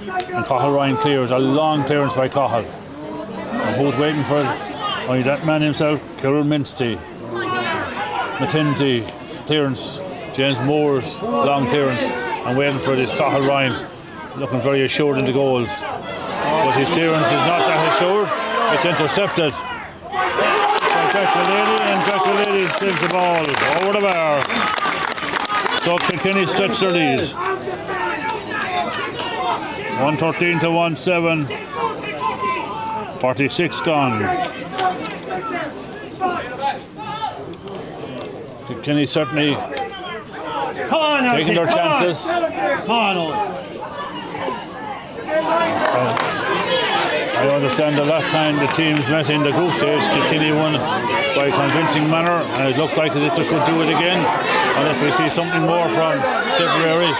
And Cathal Ryan clears. A long clearance by Cathal. And who's waiting for it? Only that man himself, Kieran Minstey. Mackenzie clearance. James Moore's long clearance. And waiting for this Cathal Ryan. Looking very assured in the goals. But his clearance is not that assured. It's intercepted. Jack Delaney, and Jack Delaney saves the ball over the bar. So Kilkenny stretch their lead. 113 to 17. 46 gone. Kilkenny certainly taking their chances. I understand the last time the teams met in the group stage, Kilkenny won by a convincing manner, and it looks like as if they could do it again, unless we see something more from Tipperary.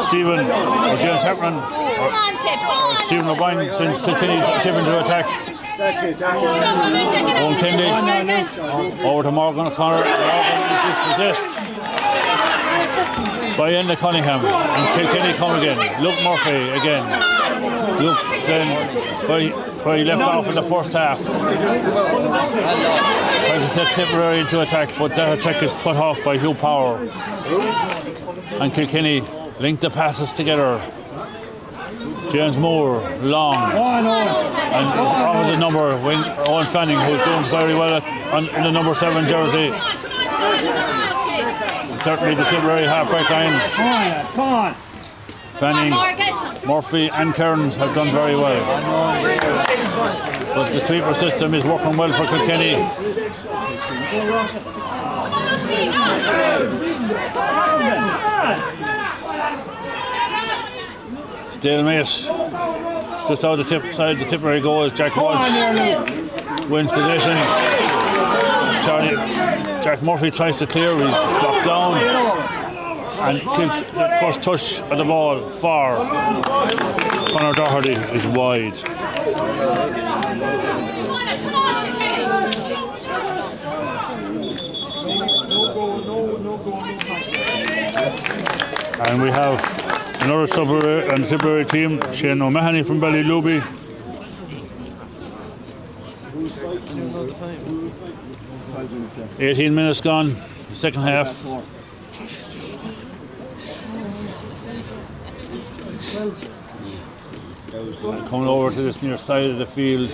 Stephen or James Hepburn, Come on, Tip. Come on. Stephen O'Brien sends Kilkenny tipping to attack. Owen Kendi over to Morgan O'Connor. Morgan is dispossessed by Enda Cunningham, and Kilkenny come again. Luke Murphy again. Luke then where he left off in the first half. Trying to set Tipperary into attack, but that attack is cut off by Hugh Power. And Kilkenny link the passes together. James Moore, long. And his opposite number, Owen Fanning, who's doing very well in the number 7 jersey. And certainly the Tipperary half-back line. Come on. Fanning, Murphy and Kearns have done very well. But the sweeper system is working well for Kilkenny. Stalemate. Just out the side the Tipperary goal is Jack Walsh. Wins possession. Jack Murphy tries to clear, he's blocked down. And the first touch of the ball for Conor Doherty is wide. And we have another Tipperary team, Shane O'Mahony from Ballyluby. – 18 minutes gone, the second half. And coming over to this near side of the field.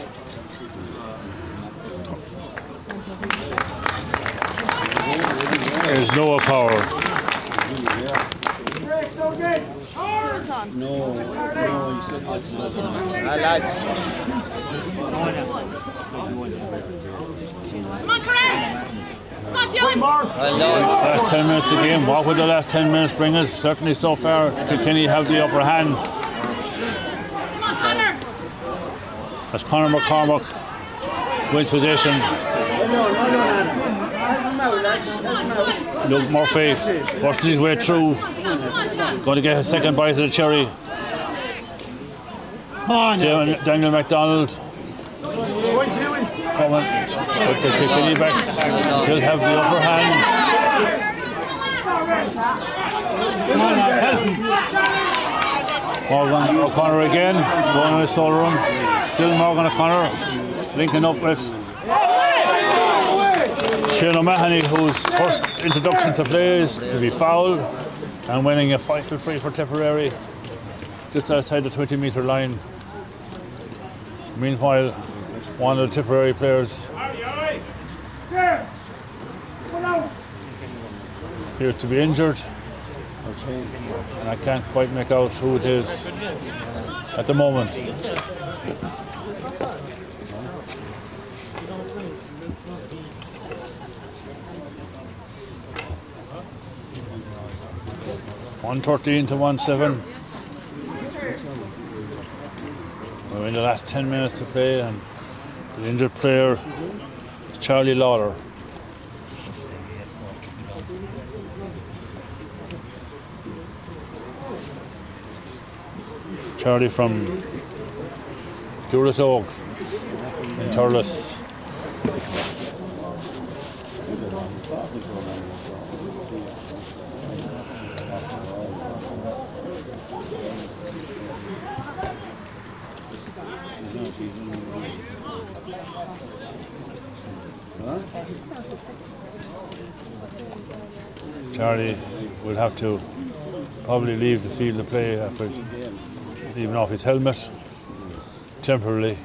There's Noah Power. Lads. Come on, Corinne! Come on, Fiona! Last 10 minutes of the game. What would the last 10 minutes bring us? Certainly so far, Kilkenny have the upper hand. Come on, Connor! As Conor McCormack wins possession. Luke Murphy working his way through. Going to get a second bite of the cherry. Daniel MacDonald coming. But the Kilkenny backs still have the upper hand. Morgan O'Connor again, going on his solo run. Still Morgan O'Connor linking up with Shane O'Mahony, whose first introduction to play is to be fouled and winning a vital free for Tipperary just outside the 20-metre line. Meanwhile, one of the Tipperary players appears to be injured, and I can't quite make out who it is at the moment. (1:13 to 1:7). We're in the last 10 minutes to play, and the injured player is Charlie Lawler. Charlie from Durasogue in Thurles. Charlie will have to probably leave the field of play after leaving off his helmet temporarily.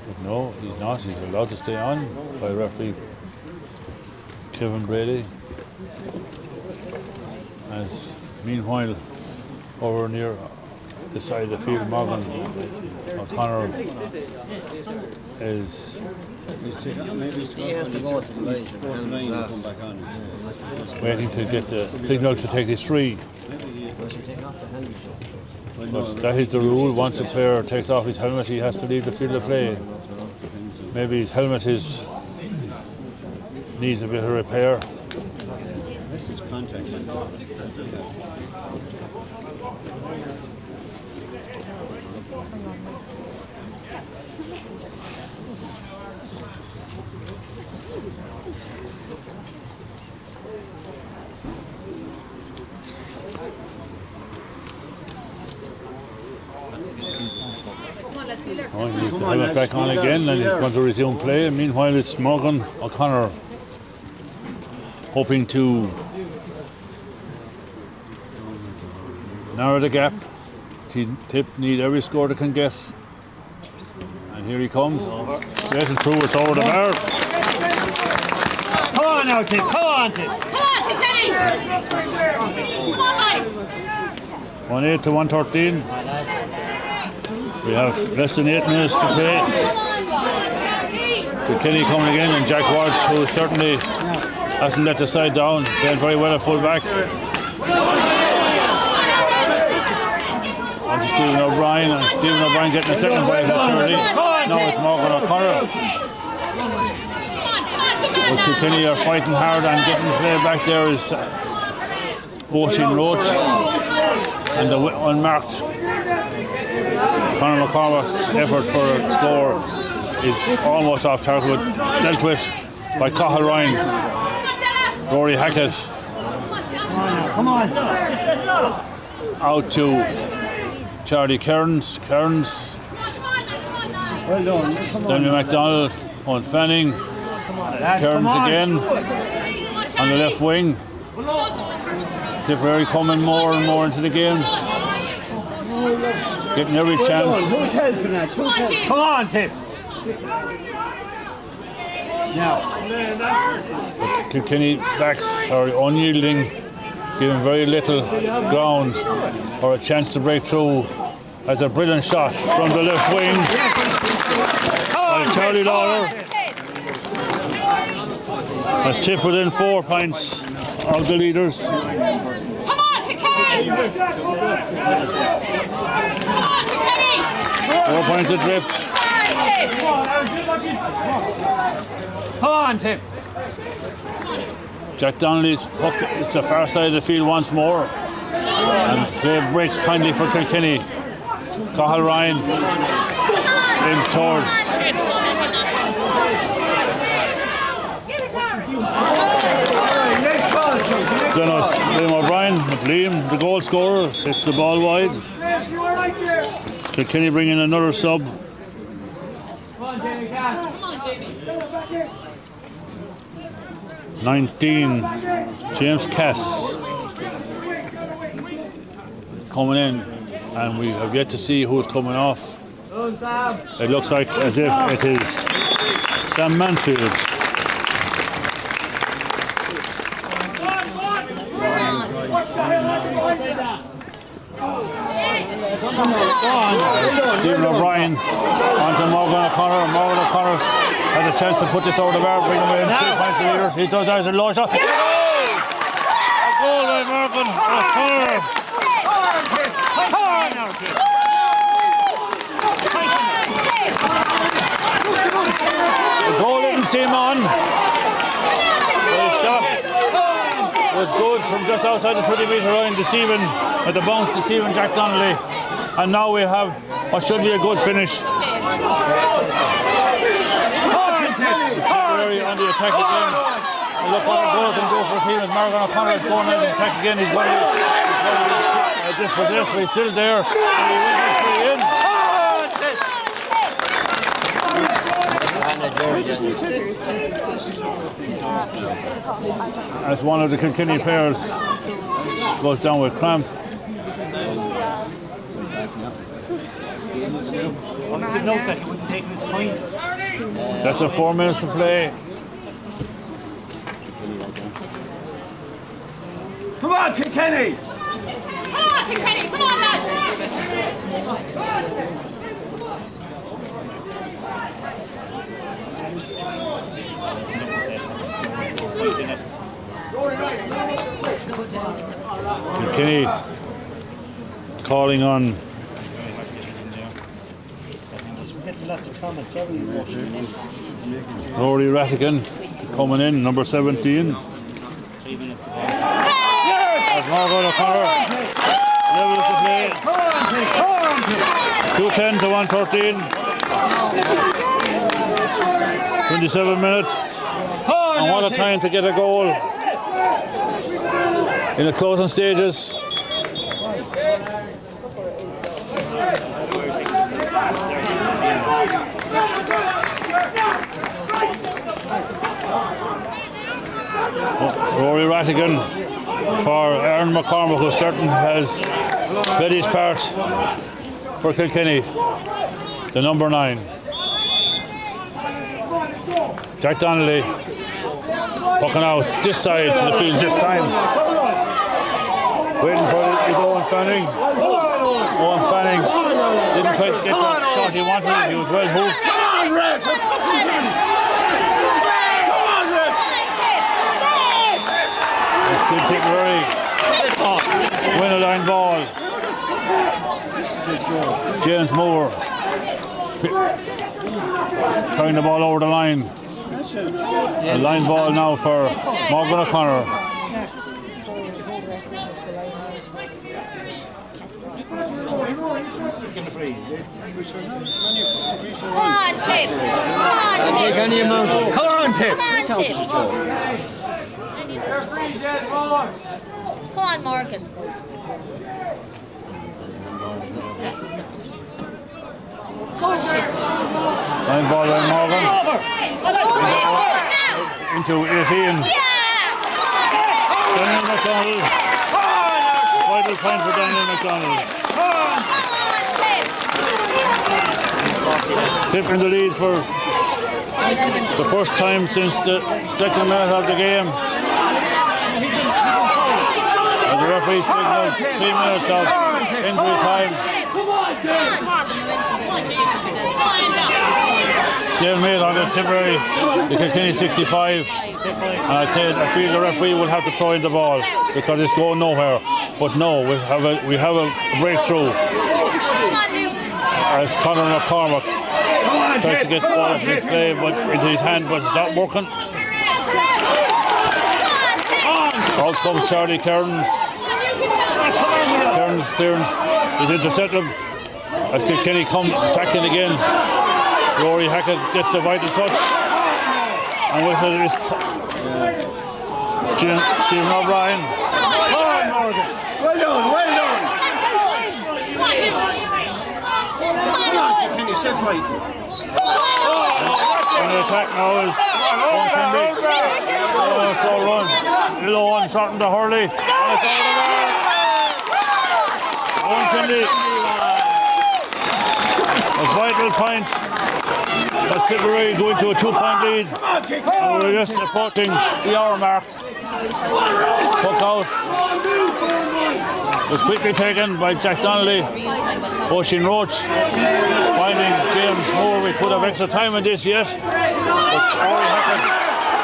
But no, he's not. He's allowed to stay on by referee Kevin Brady. As meanwhile, over near the side of the field, Morgan O'Connor is He has to go to the line and come back on. waiting to get the signal to take his free. But that is the rule. Once a player takes off his helmet, he has to leave the field of play. Maybe his helmet needs a bit of repair. This is contact. Oh, he needs to have it back on again, and he's going to resume play. And meanwhile, it's Morgan O'Connor hoping to narrow the gap. Tip need every score they can get. And here he comes. Straight and through, it's over the bar. Come on now, Tip. Come on, Tip. Come on, Kilkenny! Come on, guys! 1:08 to 1:13. We have less than 8 minutes to play. Kilkenny coming again, and Jack Walsh, who certainly hasn't let the side down, playing very well at full back. On to Stephen O'Brien, and Stephen O'Brien getting a second ball surely. Now it's Morgan O'Connor. But Kilkenny are fighting hard and getting the play back. There is Oisin Roach, and the unmarked Conor McCormack's effort for a score is almost off target, dealt with by Cathal Ryan. Rory Hackett Come on. out to Charlie Kearns. Well done. Come on. Daniel MacDonald. On Fanning. Kearns again. On the left wing. Tipperary coming more and more into the game. Getting every chance. Who's helping that? Who's helping? Come on, Tip. Now. Kilkenny backs are unyielding, giving very little ground or a chance to break through. As a brilliant shot from the left wing by Charlie Lawler. As Tip within 4 points of the leaders. Come on, Kilkenny! Come on, Kilkenny! 4 points adrift. Come on, Tip. Jack Donnelly's puck. It's the far side of the field once more. And play breaks kindly for Kilkenny. Cathal Ryan in towards Dennis Liam O'Brien. Liam, the goal scorer, hits the ball wide. Kilkenny bring in another sub. 19, James Cass is coming in, and we have yet to see who's coming off. It looks like as if it is Sam Mansfield. Stephen O'Brien onto Morgan O'Connor. Morgan O'Connor has a chance to put this over the bar, bring him in 3 points to leaders. He does that as a low shot. A goal by Morgan O'Connor. The goal didn't seem on. The shot was good from just outside the 20-metre line, deceiving at the bounce, deceiving Jack Donnelly. And now we have what should be a good finish. Tipperary on the attack again. Look what a goal can do for a team as Morgan O'Connor is going on the attack again. He's going to dispossessed, but he's still there. And he wins it in. As one of the Kilkenny players goes down with cramp. That's a 4 minutes to play. Come on, Kilkenny! Come on, Kilkenny! Come on, lads! Kilkenny calling on Lots of comments. Rory Rattigan coming in, number 17. As Morgan O'Connor levels the play. 2:10 to 1:13. 27 minutes. And what a time to get a goal in the closing stages. Rory Rattigan for Aaron McCormick, who certain has played his part for Kilkenny, the number 9. Jack Donnelly pucking out this side to the field this time. Waiting for the Owen Fanning. Owen Fanning didn't quite get the shot he wanted. He was well moved. Come on, Red! Good Tipperary. Win a line ball. James Moore carrying the ball over the line. A line ball now for Morgan O'Connor. Come on, Tip! Come on, Tip! Come on, Morgan. Line ball by Morgan. Into 18. Daniel McDonald. Vital point for Daniel McDonald. Tip in the lead for the first time since the second minute of the game. As the referee signals 3 minutes of injury time. Stalemate on the Tipperary, the Kilkenny 65. And I feel the referee will have to throw in the ball because it's going nowhere. But no, we have a breakthrough. As Conor McCormack tries to get the ball into his play, but into his hand, but it's not working. Out comes Charlie Kearns. Kearns is intercepted as Kilkenny come attacking again. Rory Hackett gets the vital touch, and with it is Stephen O'Brien. Well done. Can you step right? And the attack now is so run. Low one shot into Hurley. And it's out of there. One Kennedy. A vital point. As Tipperary go into a 2-point lead. And we're just approaching the hour mark. Puck out. Was quickly taken by Jack Donnelly. Oisin Roach finding James Moore. We could have extra time in this yet. But Rory Hackett,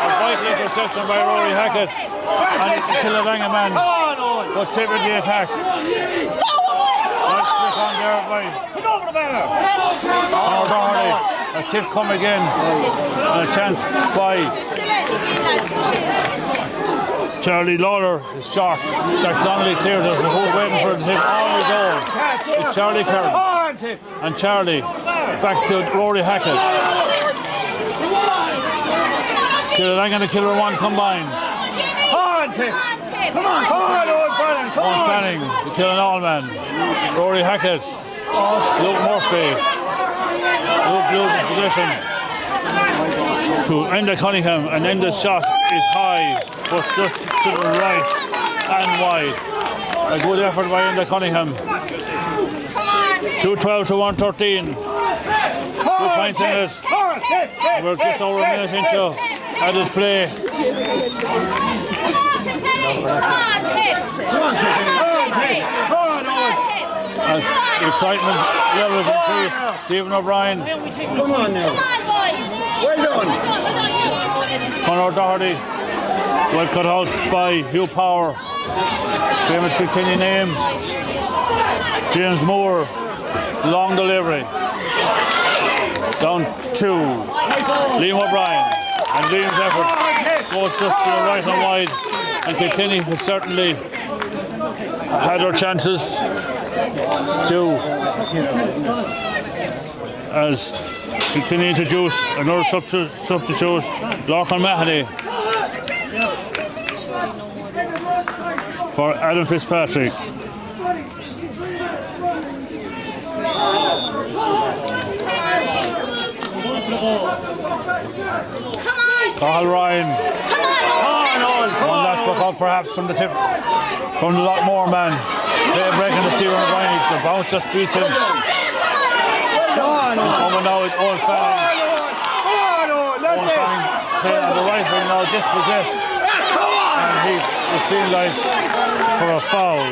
a vital interception by Rory Hackett. And it's a Kilkenny man. But saving the attack. Nice click on there by O'Doherty. A tip come again. And a chance by Charlie Lawler is short. Jack Donnelly clears it. Who's waiting for the tip on his own? It's Charlie Kerr. And Charlie back to Rory Hackett. Kilkenny and the Killer one combined. Owen Fanning, the Killing All man. Rory Hackett. Luke Murphy. Luke loses position to Enda Cunningham, and Enda's shot is high, but just to the right and wide. A good effort by Enda Cunningham. 2-12 to 1-13. 2 points in it. We're just over a minute into added play. As the excitement levels increase, Stephen O'Brien. Come on now. Well done. Conor Doherty, well cut out by Hugh Power, famous Kilkenny name. James Moore, long delivery. Down 2. Liam O'Brien, and Liam's effort goes just to the right and wide. And Kilkenny has certainly had their chances to, as Kilkenny introduce another substitute, Lachlan Mahoney for Adam Fitzpatrick. Cathal Ryan. One last puck out perhaps from the tip, from the Lockmore man. Play breaking to Stephen O'Brien. The bounce just beats him. Coming now with Owen Fanning. Owen Fanning playing on the right wing now, dispossessed. And he is penalised for a foul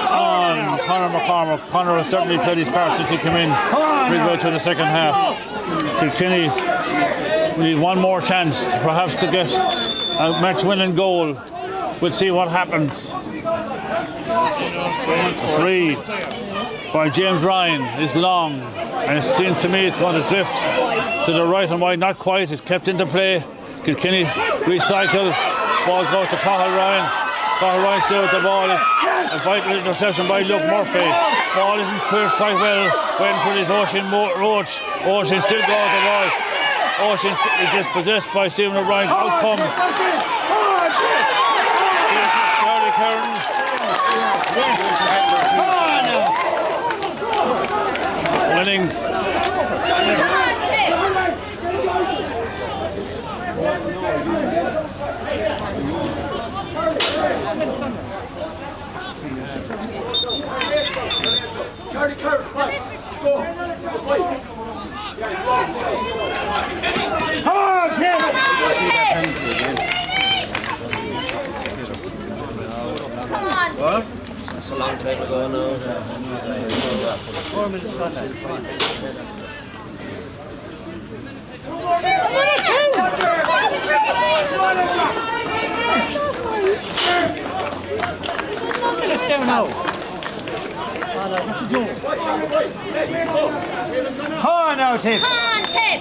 on Conor McCormack. Conor has certainly played his part since he came in midway to the second half. Kilkenny need one more chance, perhaps, to get a match-winning goal. We'll see what happens. Free by James Ryan is long, and it seems to me it's going to drift to the right and wide. Not quite. It's kept into play. Kilkenny recycle. Ball goes to Cathal Ryan. Cathal Ryan still with the ball. It's a vital interception by Luke Murphy. Ball isn't cleared quite well. Waiting for this Oisin Roach. Oisin still got the ball. Oisin is dispossessed by Stephen O'Brien. Out comes Charlie Kearns. Manning. Come on, Tip. Charlie Kirk, right. Go. Come on, Tim! Come on, Tip. What? That's a long time ago now. 4 minutes gone now. Let's down now. Come on now, Tim. Come on, Tip.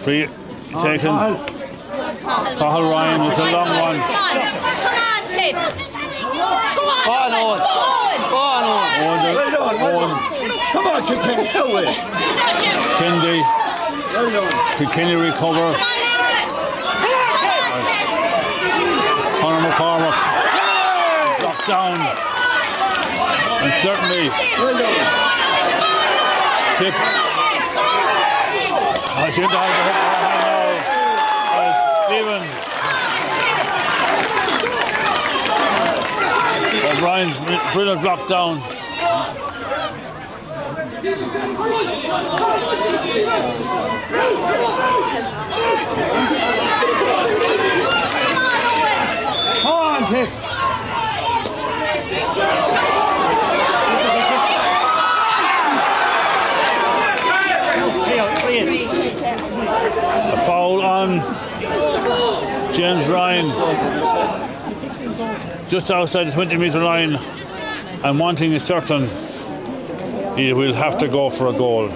Free taken. Cathal Ryan with a long one. Come on, Tip. Go on, Owen. Go on. Well done, well done. Come on, Kilkenny, go away. Kendi. Well done. Kilkenny recover. Conor McCormack dropped down. And certainly Well done. Tip. I seem to have the hook now as Stephen. O'Brien's brilliant block down. Come on, Tim. A foul on James Ryan just outside the 20-metre line, and one thing is certain, he will have to go for a goal.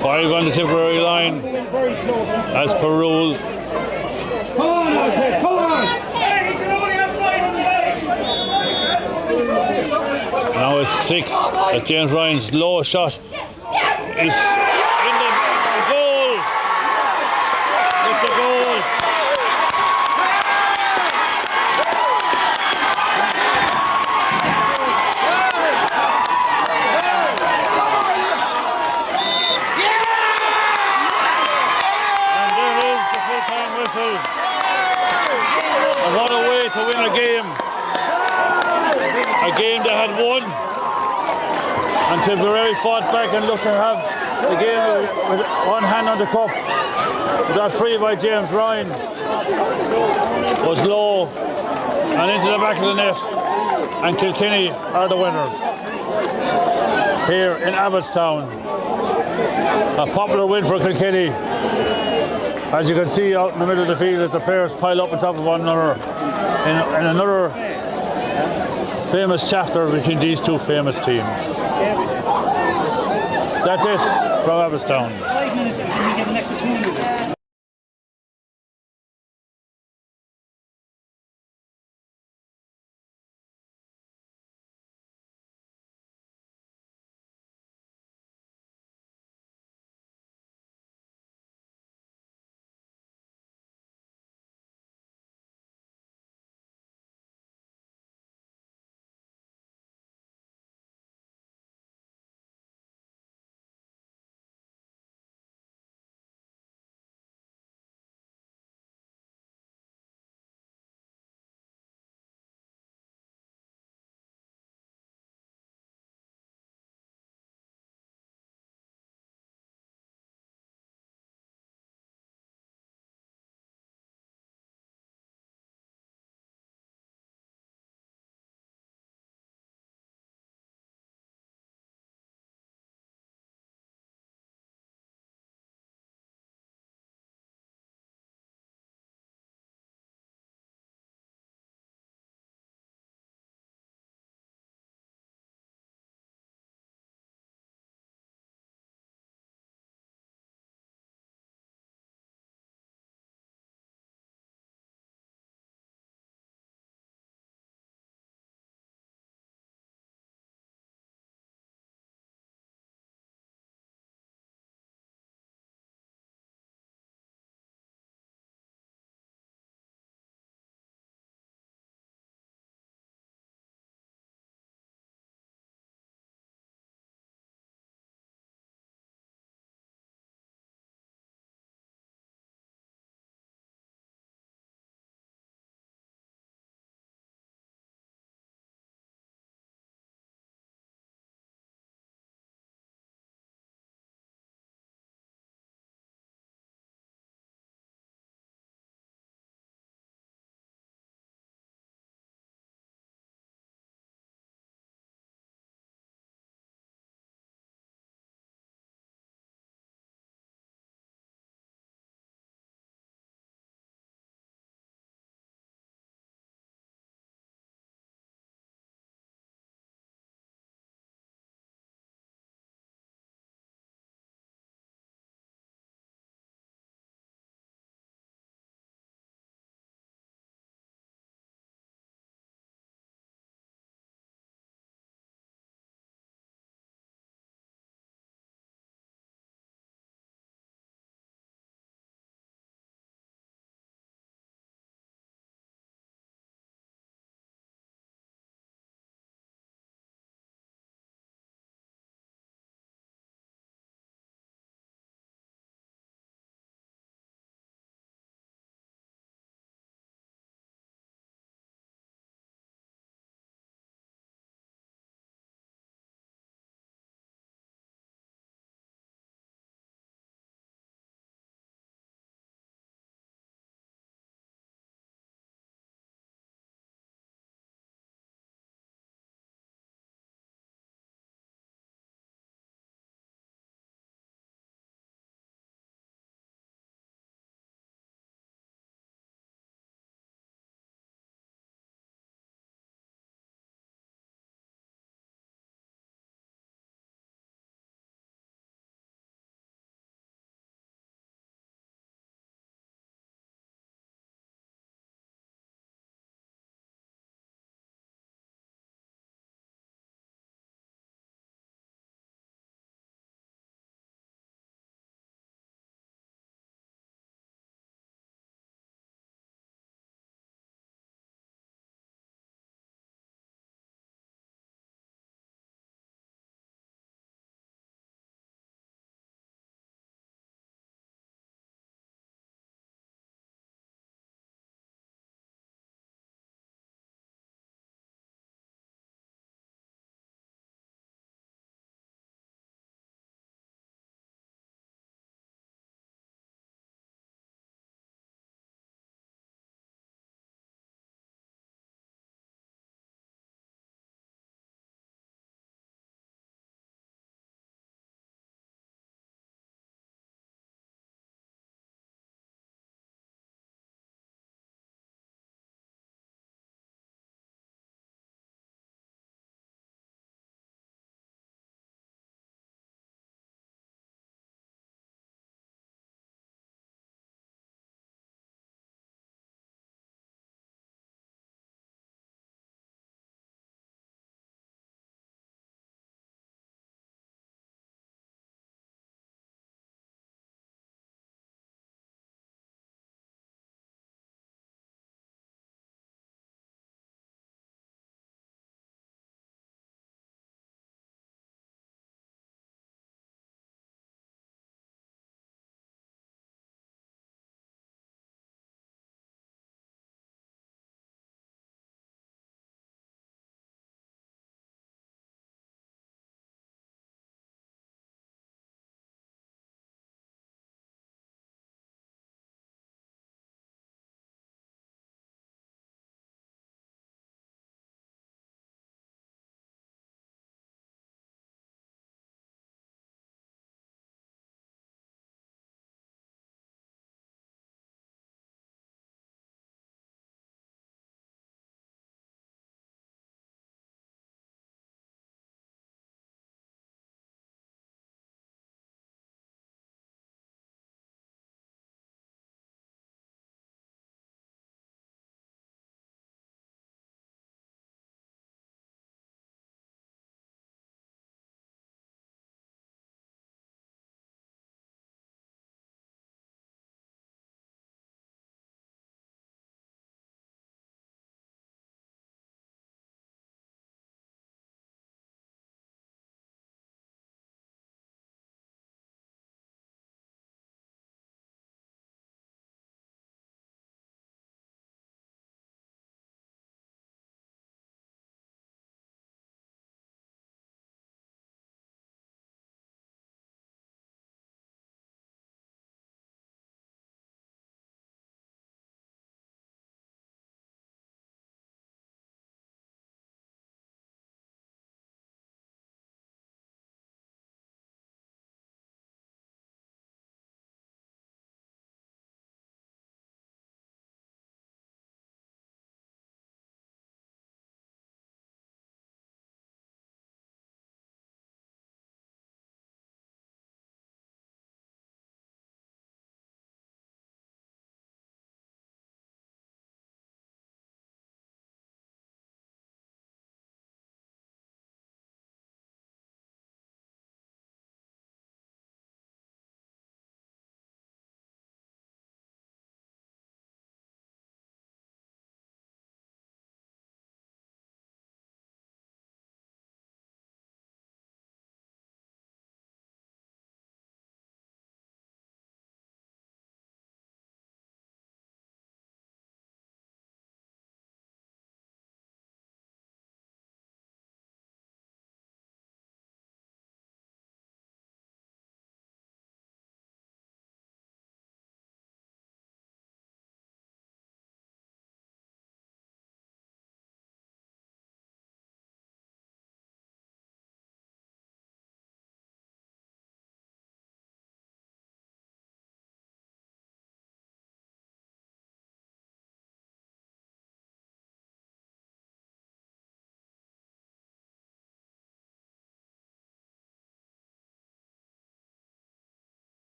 Five on the Tipperary line, as per rule. Come on, Tim, come on! Now it's 6 as James Ryan's low shot is in the goal. It's a goal. And there is the full-time whistle. And what a way to win a game. A game they had won, and Tipperary fought back and looked to have the game with one hand on the cup. Got free by James Ryan, was low and into the back of the net, and Kilkenny are the winners here in Abbottstown. A popular win for Kilkenny. As you can see out in the middle of the field, as the players pile up on top of one another in another famous chapter between these two famous teams. That's it from Abbottstown. 5 minutes and we get an extra 2 minutes.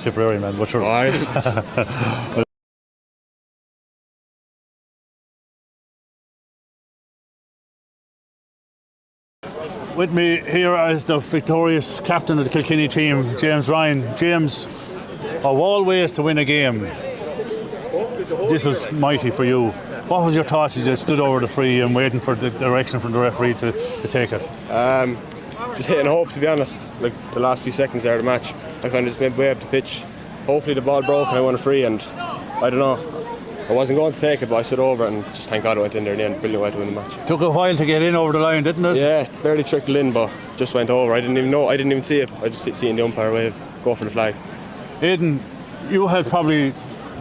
Tipperary, man. But sure. Aye. With me here is the victorious captain of the Kilkenny team, James Ryan. James, of all ways to win a game, this was mighty for you. What was your thoughts as you stood over the free and waiting for the direction from the referee to take it? Just hitting hope, to be honest. Like the last few seconds there of the match, I kind of just made way up the pitch. Hopefully the ball broke and I won a free, and I don't know. I wasn't going to take it, but I stood over and just thank God it went in there in the end. Brilliant way to win the match. Took a while to get in over the line, didn't it? Yeah, barely trickled in, but just went over. I didn't even know. I didn't even see it. I just seen the umpire wave, go for the flag. Aidan, you had probably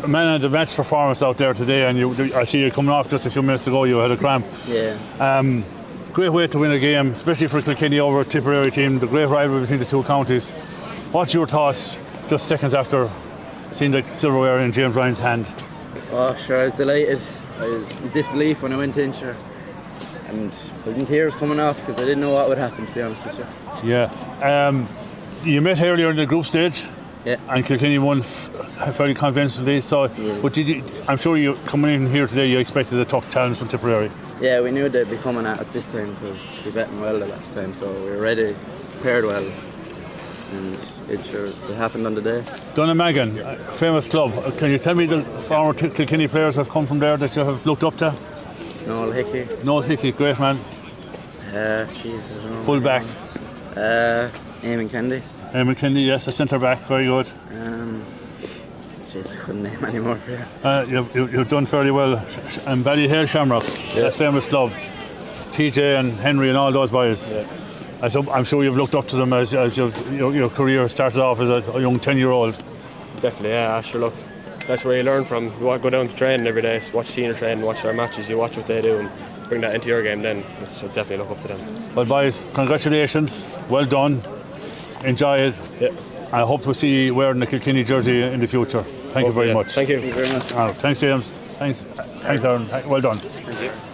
a man of the match performance out there today, and I see you coming off just a few minutes ago. You had a cramp. Yeah. Great way to win a game, especially for Kilkenny over a Tipperary team. The great rivalry between the two counties. What's your thoughts just seconds after seeing the silverware in James Ryan's hand? Oh, sure, I was delighted. I was in disbelief when I went in, sure. And I was in tears coming off because I didn't know what would happen, to be honest with you. Yeah. You met earlier in the group stage. Yeah. And Kilkenny won very convincingly. So, Yeah. But I'm sure you coming in here today, you expected a tough challenge from Tipperary. Yeah, we knew they'd be coming at us this time because we bet them well the last time, so we were ready, prepared well. And it happened on the day. Dunnamagan, a famous club. Can you tell me the former Kilkenny players have come from there that you have looked up to? Noel Hickey. Noel Hickey, great man. Jesus. Full back. Eamon Kennedy. Eamon Kennedy, yes, a centre back, very good. I couldn't name any more for you. You've done fairly well. And Ballyhale Shamrocks, that famous club. TJ and Henry and all those boys. Yeah. I'm sure you've looked up to them as your career started off as a young 10-year-old. Definitely, yeah. Sure, look, that's where you learn from. You want to go down to training every day, watch senior training, watch their matches, you watch what they do and bring that into your game then. So definitely look up to them. Well, boys, congratulations. Well done. Enjoy it. Yeah. I hope to see you wearing the Kilkenny jersey in the future. Thank you very much. Thank you. Thank you very much. Thanks, James. Thanks, Aaron. Well done. Thank you.